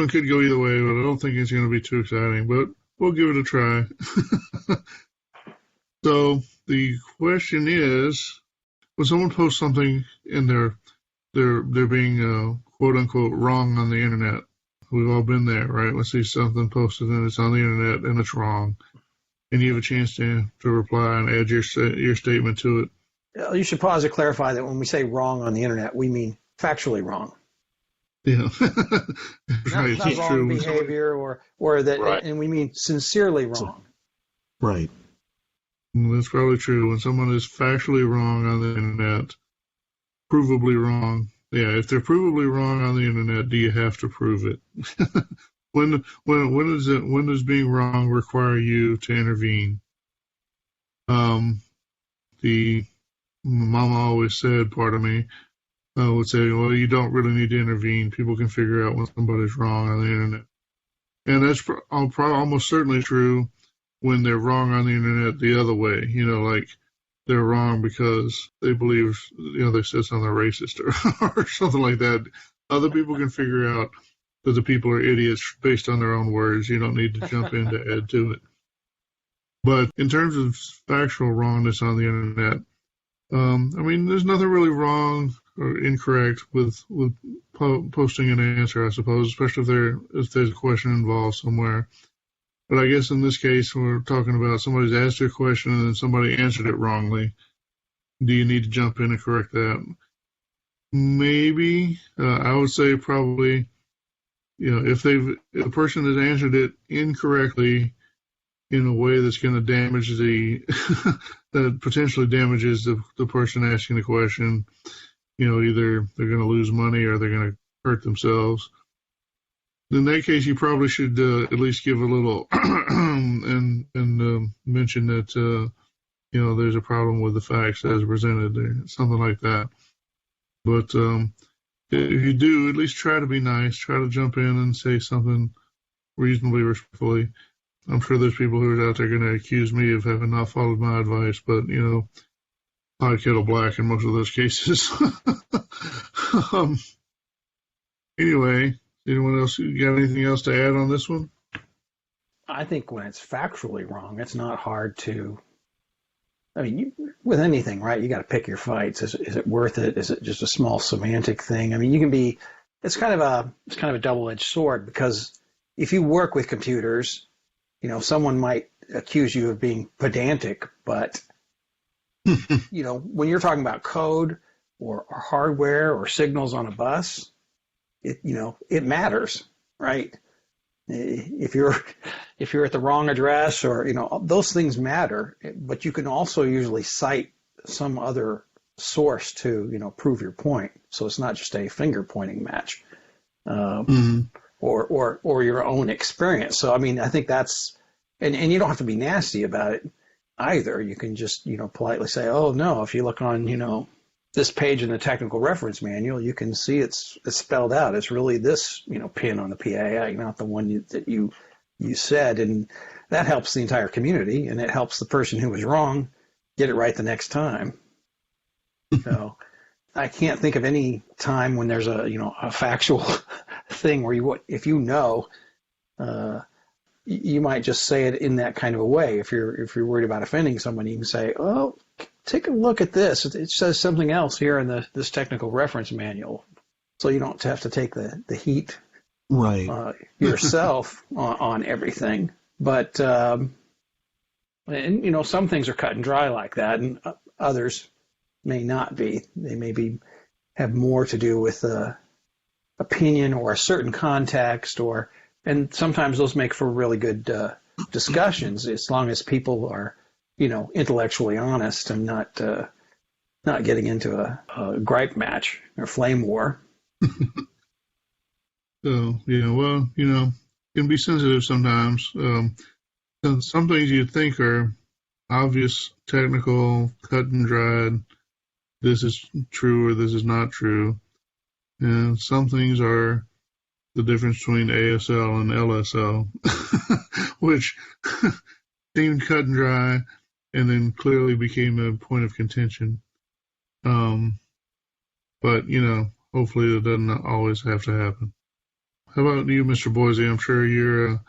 could go either way, but I don't think it's going to be too exciting. But we'll give it a try. So the question is, when someone posts something and they're being quote unquote wrong on the internet, we've all been there, right? Let's see something posted and it's on the internet and it's wrong, and you have a chance to reply and add your statement to it. You should pause to clarify that when we say wrong on the internet, we mean factually wrong. Yeah, right. Not wrong true. Behavior or that, right. And we mean sincerely wrong. Right. That's probably true. When someone is factually wrong on the internet, provably wrong. Yeah, if they're provably wrong on the internet, do you have to prove it? When does being wrong require you to intervene? The mama always said, part of me would say, well, you don't really need to intervene. People can figure out when somebody's wrong on the internet. And that's almost certainly true when they're wrong on the internet the other way. Like they're wrong because they believe, they said something racist or something like that. Other people can figure out that the people are idiots based on their own words. You don't need to jump in to add to it. But in terms of factual wrongness on the internet, there's nothing really wrong or incorrect with posting an answer, I suppose, especially if there's a question involved somewhere. But I guess in this case, we're talking about somebody's asked a question and then somebody answered it wrongly. Do you need to jump in and correct that? Maybe. I would say probably, if the person has answered it incorrectly in a way that's going to damage that potentially damages the person asking the question, either they're going to lose money or they're going to hurt themselves. In that case, you probably should at least give a little and mention that there's a problem with the facts as presented, or something like that. But if you do, at least try to be nice. Try to jump in and say something reasonably respectfully. I'm sure there's people who are out there going to accuse me of having not followed my advice, but pot kettle black in most of those cases. Anyway. Anyone else got anything else to add on this one? I think when it's factually wrong, it's not hard to. With anything, right? You got to pick your fights. Is it worth it? Is it just a small semantic thing? You can be. It's kind of a double-edged sword, because if you work with computers, someone might accuse you of being pedantic, but when you're talking about code or hardware or signals on a bus. It matters, right? If you're at the wrong address, or those things matter, but you can also usually cite some other source to prove your point. So it's not just a finger pointing match, or your own experience. So I think that's, and you don't have to be nasty about it either. You can just politely say, oh no, if you look on this page in the technical reference manual, you can see it's spelled out. It's really this, pin on the PAI, not the one that you said. And that helps the entire community, and it helps the person who was wrong get it right the next time. So I can't think of any time when there's a factual thing where if you might just say it in that kind of a way. If you're worried about offending someone, you can say, oh, take a look at this. It says something else here in this technical reference manual, so you don't have to take the heat yourself on everything. But some things are cut and dry like that, and others may not be. They may have more to do with opinion or a certain context, and sometimes those make for really good discussions, as long as people are intellectually honest and not getting into a gripe match or flame war. So, can be sensitive sometimes. Some things you think are obvious, technical, cut and dried. This is true or this is not true. And some things are the difference between ASL and LSL, which seemed cut and dry, and then clearly became a point of contention. But, hopefully it doesn't always have to happen. How about you, Mr. Boise? I'm sure you're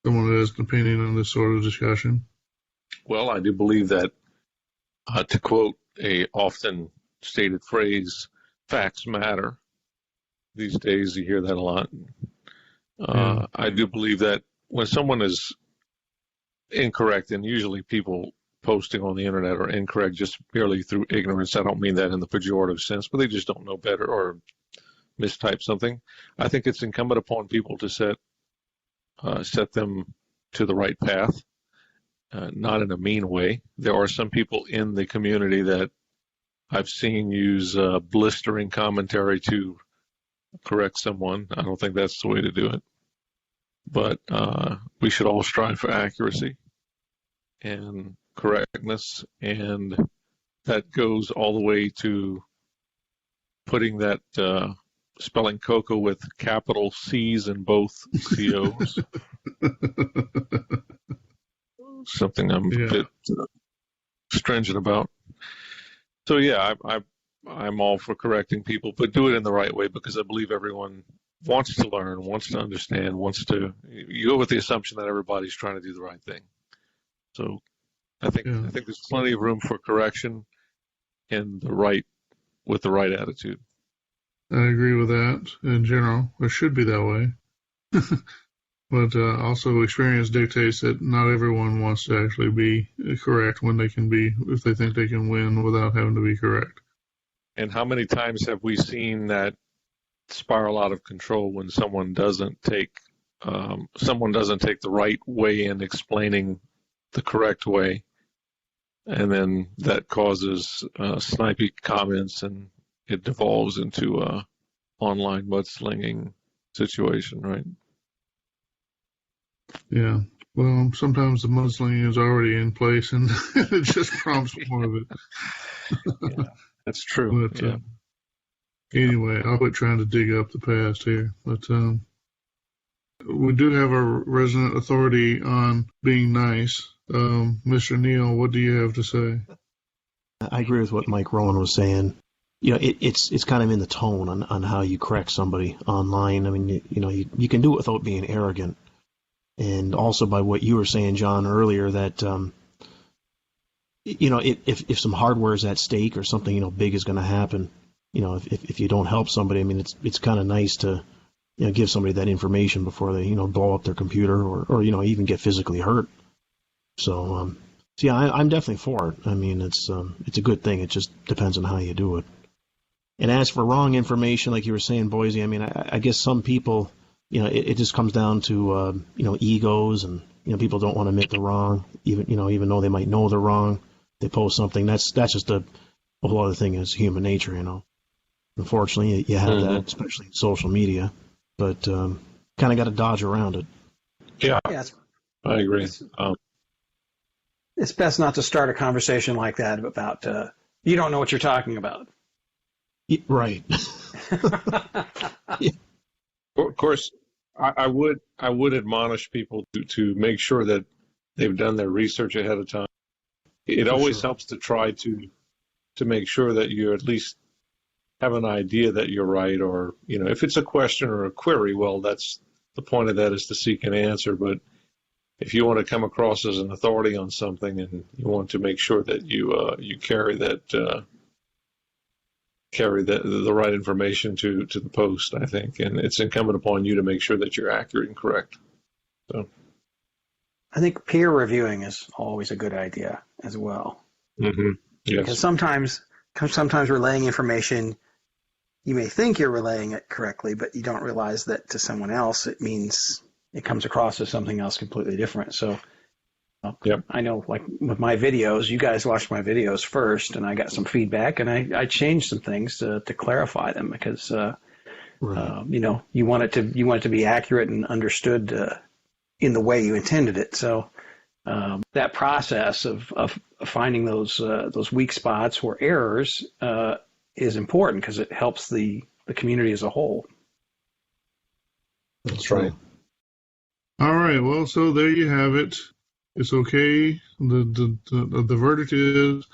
someone who has an opinion on this sort of discussion. Well, I do believe that, to quote a often stated phrase, facts matter. These days you hear that a lot. I do believe that when someone is incorrect, and usually people posting on the internet are incorrect just merely through ignorance. I don't mean that in the pejorative sense, but they just don't know better or mistype something. I think it's incumbent upon people to set them to the right path not in a mean way. There are some people in the community that I've seen use blistering commentary to correct someone. I don't think that's the way to do it. But we should all strive for accuracy and correctness, and that goes all the way to putting that spelling CoCo with capital C's in both COs. Something I'm a bit stringent about. So yeah, I'm all for correcting people, but do it in the right way, because I believe everyone wants to learn, wants to understand, you go with the assumption that everybody's trying to do the right thing. So I think there's plenty of room for correction with the right attitude. I agree with that in general. It should be that way. But also experience dictates that not everyone wants to actually be correct when they can be, if they think they can win without having to be correct. And how many times have we seen that spiral out of control when someone doesn't take the right way in explaining the correct way, and then that causes snipey comments, and it devolves into a online mudslinging situation, right? Yeah. Well, sometimes the mudslinging is already in place, and it just prompts more of it. Yeah, that's true. But anyway, I'll quit trying to dig up the past here. But we do have a resident authority on being nice. Mr. Neal, what do you have to say? I agree with what Mike Rowan was saying. It's kind of in the tone on how you correct somebody online. I mean, you can do it without being arrogant. And also by what you were saying, John, earlier, that if some hardware is at stake or something big is going to happen, if you don't help somebody, I mean, it's kind of nice to give somebody that information before they blow up their computer or even get physically hurt. So yeah, I'm definitely for it. I mean, it's a good thing. It just depends on how you do it. And as for wrong information, like you were saying, Boise, I mean, I guess some people, it just comes down to egos, and people don't want to admit they're wrong, even though they might know they're wrong. They post something. That's just a whole other thing. It's human nature, Unfortunately, you have that, especially in social media, but kind of got to dodge around it. Yeah, I agree. It's best not to start a conversation like that about you don't know what you're talking about. Right. Of course, I would admonish people to make sure that they've done their research ahead of time. It always helps to try to make sure that you at least have an idea that you're right, or if it's a question or a query, well, that's the point of that, is to seek an answer. But if you want to come across as an authority on something, and you want to make sure that you carry the right information to the post, I think, and it's incumbent upon you to make sure that you're accurate and correct. So, I think peer reviewing is always a good idea as well. Mm-hmm. Yes. Because sometimes relaying information, you may think you're relaying it correctly, but you don't realize that to someone else it means it comes across as something else completely different. So I know, like with my videos, you guys watched my videos first, and I got some feedback, and I changed some things to clarify them, because you want it to be accurate and understood in the way you intended it. So that process of finding those weak spots or errors is important, because it helps the community as a whole. That's right. All right. Well, so there you have it. It's okay. The verdict is,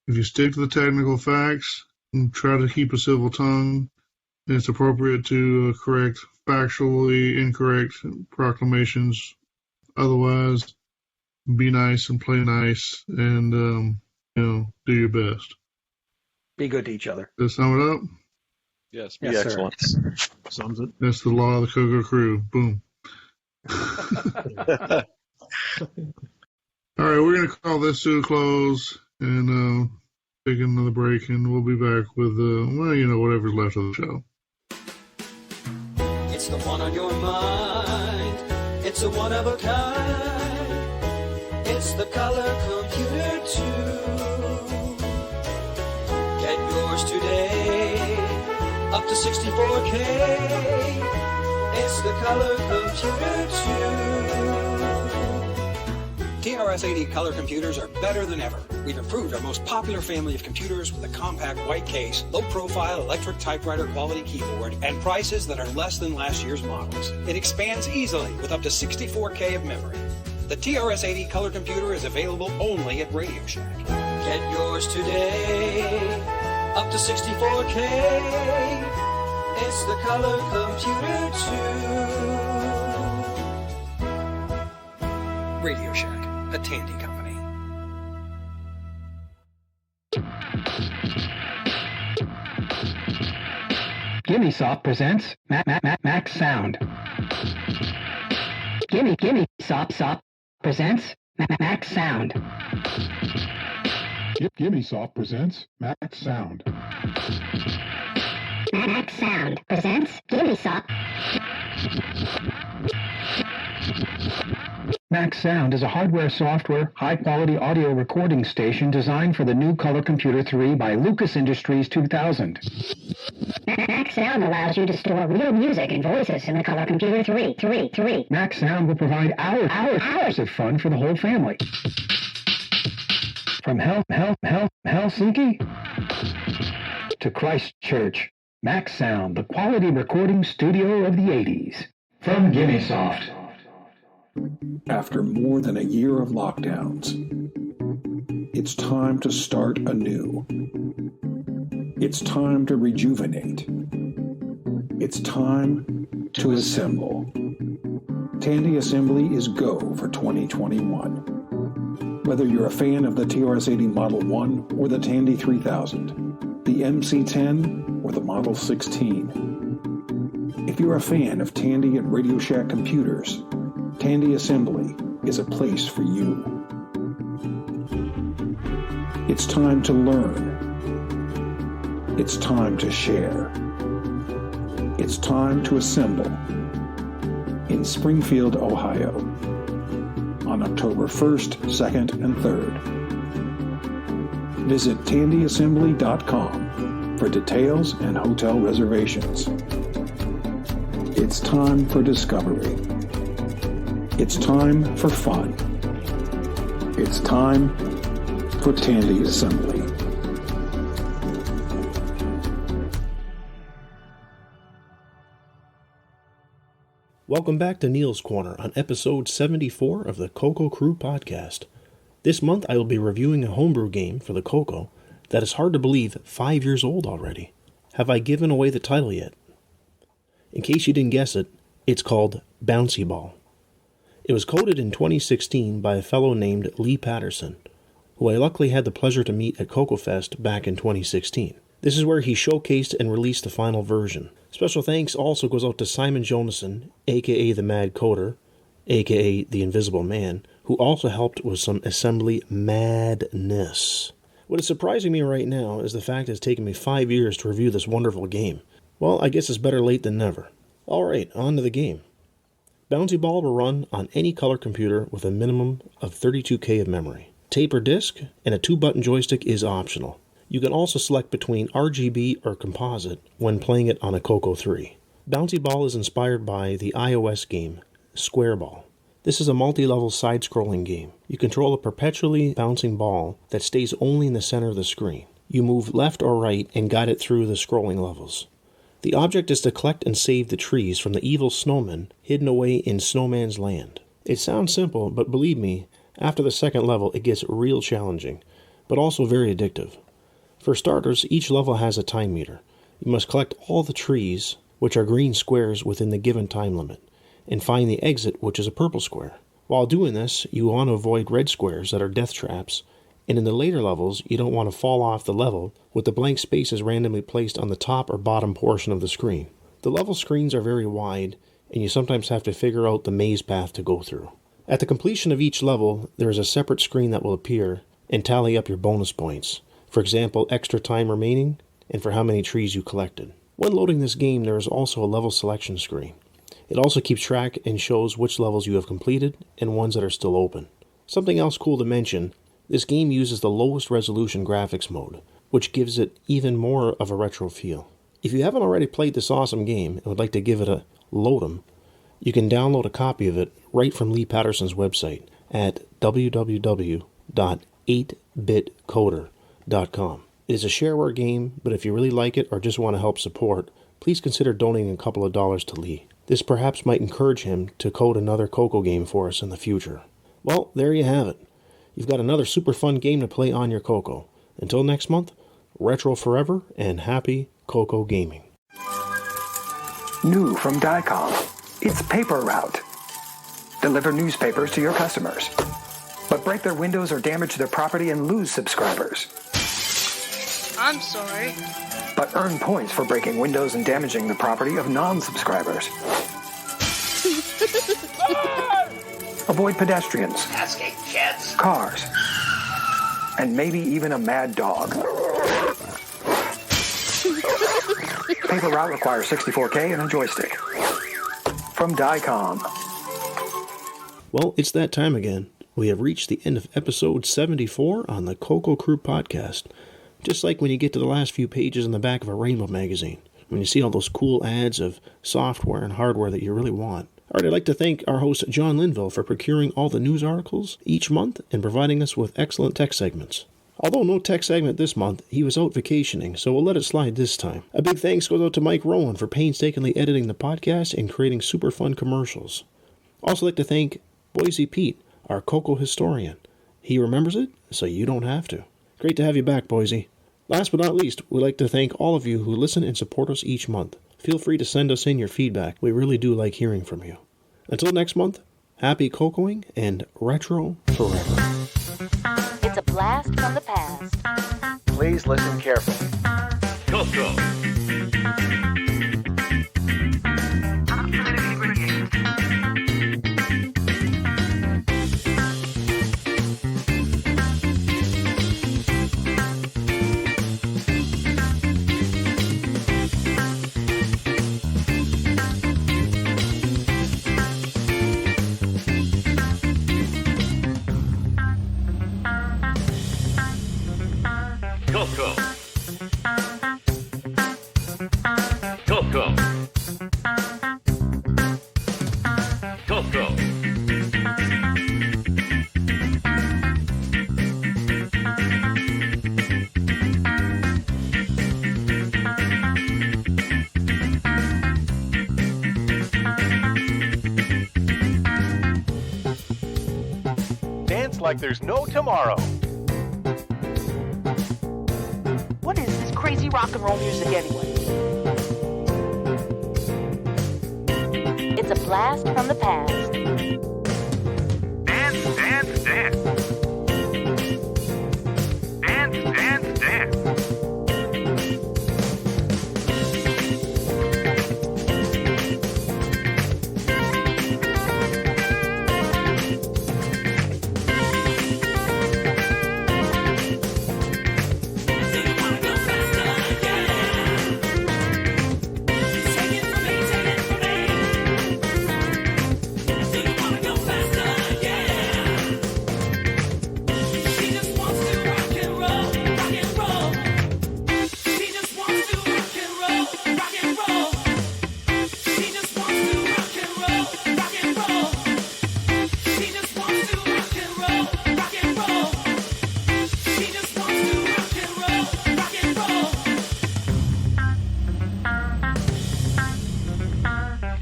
if you stick to the technical facts and try to keep a civil tongue, it's appropriate to correct factually incorrect proclamations. Otherwise, be nice and play nice, and do your best. Be good to each other. Does that sum it up? Yes, be excellent. Sums it. That's the law of the CoCo Crew. Boom. All right, we're going to call this to a close and take another break, and we'll be back with, whatever's left of the show. It's the one on your mind. It's a one of a kind. It's the Color Computer 2. Get yours today, up to 64K. It's the Color Computer 2. TRS-80 color computers are better than ever. We've improved our most popular family of computers with a compact white case, low-profile electric typewriter quality keyboard, and prices that are less than last year's models. It expands easily with up to 64K of memory. The TRS-80 color computer is available only at Radio Shack. Get yours today, up to 64K. It's the Color Computer 2. Radio Shack, a Tandy company. Gimme Soft presents Max Sound. Gimme Soft presents Max Sound. Gimme Soft presents Max Sound. Max Sound presents Gimme Soft. Max Sound is a hardware-software, high-quality audio recording station designed for the new Color Computer 3 by Lucas Industries 2000. Max Sound allows you to store real music and voices in the Color Computer 3. Max Sound will provide hours of fun for the whole family. From Helsinki to Christchurch, Max Sound, the quality recording studio of the 80s. From Gimme Soft. After more than a year of lockdowns, it's time to start anew. It's time to rejuvenate. It's time to assemble. Tandy Assembly is go for 2021. Whether you're a fan of the TRS-80 Model 1 or the Tandy 3000, the MC-10 or the Model 16. If you're a fan of Tandy and Radio Shack computers, Tandy Assembly is a place for you. It's time to learn. It's time to share. It's time to assemble in Springfield, Ohio on October 1st, 2nd, and 3rd. Visit tandyassembly.com for details and hotel reservations. It's time for discovery. It's time for fun. It's time for Tandy Assembly. Welcome back to Neil's Corner on episode 74 of the CoCo Crew Podcast. This month I will be reviewing a homebrew game for the CoCo that is hard to believe 5 years old already. Have I given away the title yet? In case you didn't guess it, it's called Bouncy Ball. It was coded in 2016 by a fellow named Lee Patterson, who I luckily had the pleasure to meet at CoCo Fest back in 2016. This is where he showcased and released the final version. Special thanks also goes out to Simon Jonason, aka the Mad Coder, aka the Invisible Man, who also helped with some assembly madness. What is surprising me right now is the fact it's taken me 5 years to review this wonderful game. Well, I guess it's better late than never. Alright, on to the game. Bouncy Ball will run on any color computer with a minimum of 32K of memory. Tape or disc, and a 2-button joystick is optional. You can also select between RGB or composite when playing it on a CoCo 3. Bouncy Ball is inspired by the iOS game, Square Ball. This is a multi-level side-scrolling game. You control a perpetually bouncing ball that stays only in the center of the screen. You move left or right and guide it through the scrolling levels. The object is to collect and save the trees from the evil snowman hidden away in Snowman's Land. It sounds simple, but believe me, after the second level it gets real challenging, but also very addictive. For starters, each level has a time meter. You must collect all the trees, which are green squares within the given time limit, and find the exit, which is a purple square. While doing this, you want to avoid red squares that are death traps, and in the later levels, you don't want to fall off the level with the blank spaces randomly placed on the top or bottom portion of the screen. The level screens are very wide, and you sometimes have to figure out the maze path to go through. At the completion of each level, there is a separate screen that will appear and tally up your bonus points. For example, extra time remaining, and for how many trees you collected. When loading this game, there is also a level selection screen. It also keeps track and shows which levels you have completed and ones that are still open. Something else cool to mention, this game uses the lowest resolution graphics mode, which gives it even more of a retro feel. If you haven't already played this awesome game and would like to give it a load-em, you can download a copy of it right from Lee Patterson's website at www.8bitcoder.com. It is a shareware game, but if you really like it or just want to help support, please consider donating a couple of dollars to Lee. This perhaps might encourage him to code another CoCo game for us in the future. Well, there you have it. You've got another super fun game to play on your CoCo. Until next month, retro forever and happy CoCo gaming. New from Dicom, it's Paper Route. Deliver newspapers to your customers, but break their windows or damage their property and lose subscribers. I'm sorry. But earn points for breaking windows and damaging the property of non-subscribers. Avoid pedestrians, Asking kids, cars, and maybe even a mad dog. Paper Route requires 64K and a joystick. From Dicom. Well, it's that time again. We have reached the end of episode 74 on the CoCo Crew Podcast. Just like when you get to the last few pages in the back of a Rainbow magazine, when you see all those cool ads of software and hardware that you really want. All right, I'd like to thank our host, John Linville, for procuring all the news articles each month and providing us with excellent tech segments. Although no tech segment this month, he was out vacationing, so we'll let it slide this time. A big thanks goes out to Mike Rowan for painstakingly editing the podcast and creating super fun commercials. Also like to thank Boise Pete, our CoCo historian. He remembers it, so you don't have to. Great to have you back, Boise. Last but not least, we'd like to thank all of you who listen and support us each month. Feel free to send us in your feedback. We really do like hearing from you. Until next month, happy CoCoing and retro forever. It's a blast from the past. Please listen carefully. CoCo. CoCo. CoCo. CoCo. Dance like there's no tomorrow. What is this crazy rock and roll music anyway? It's a blast from the past. Dance, dance, dance. Dance, dance, dance.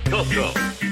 CoCo.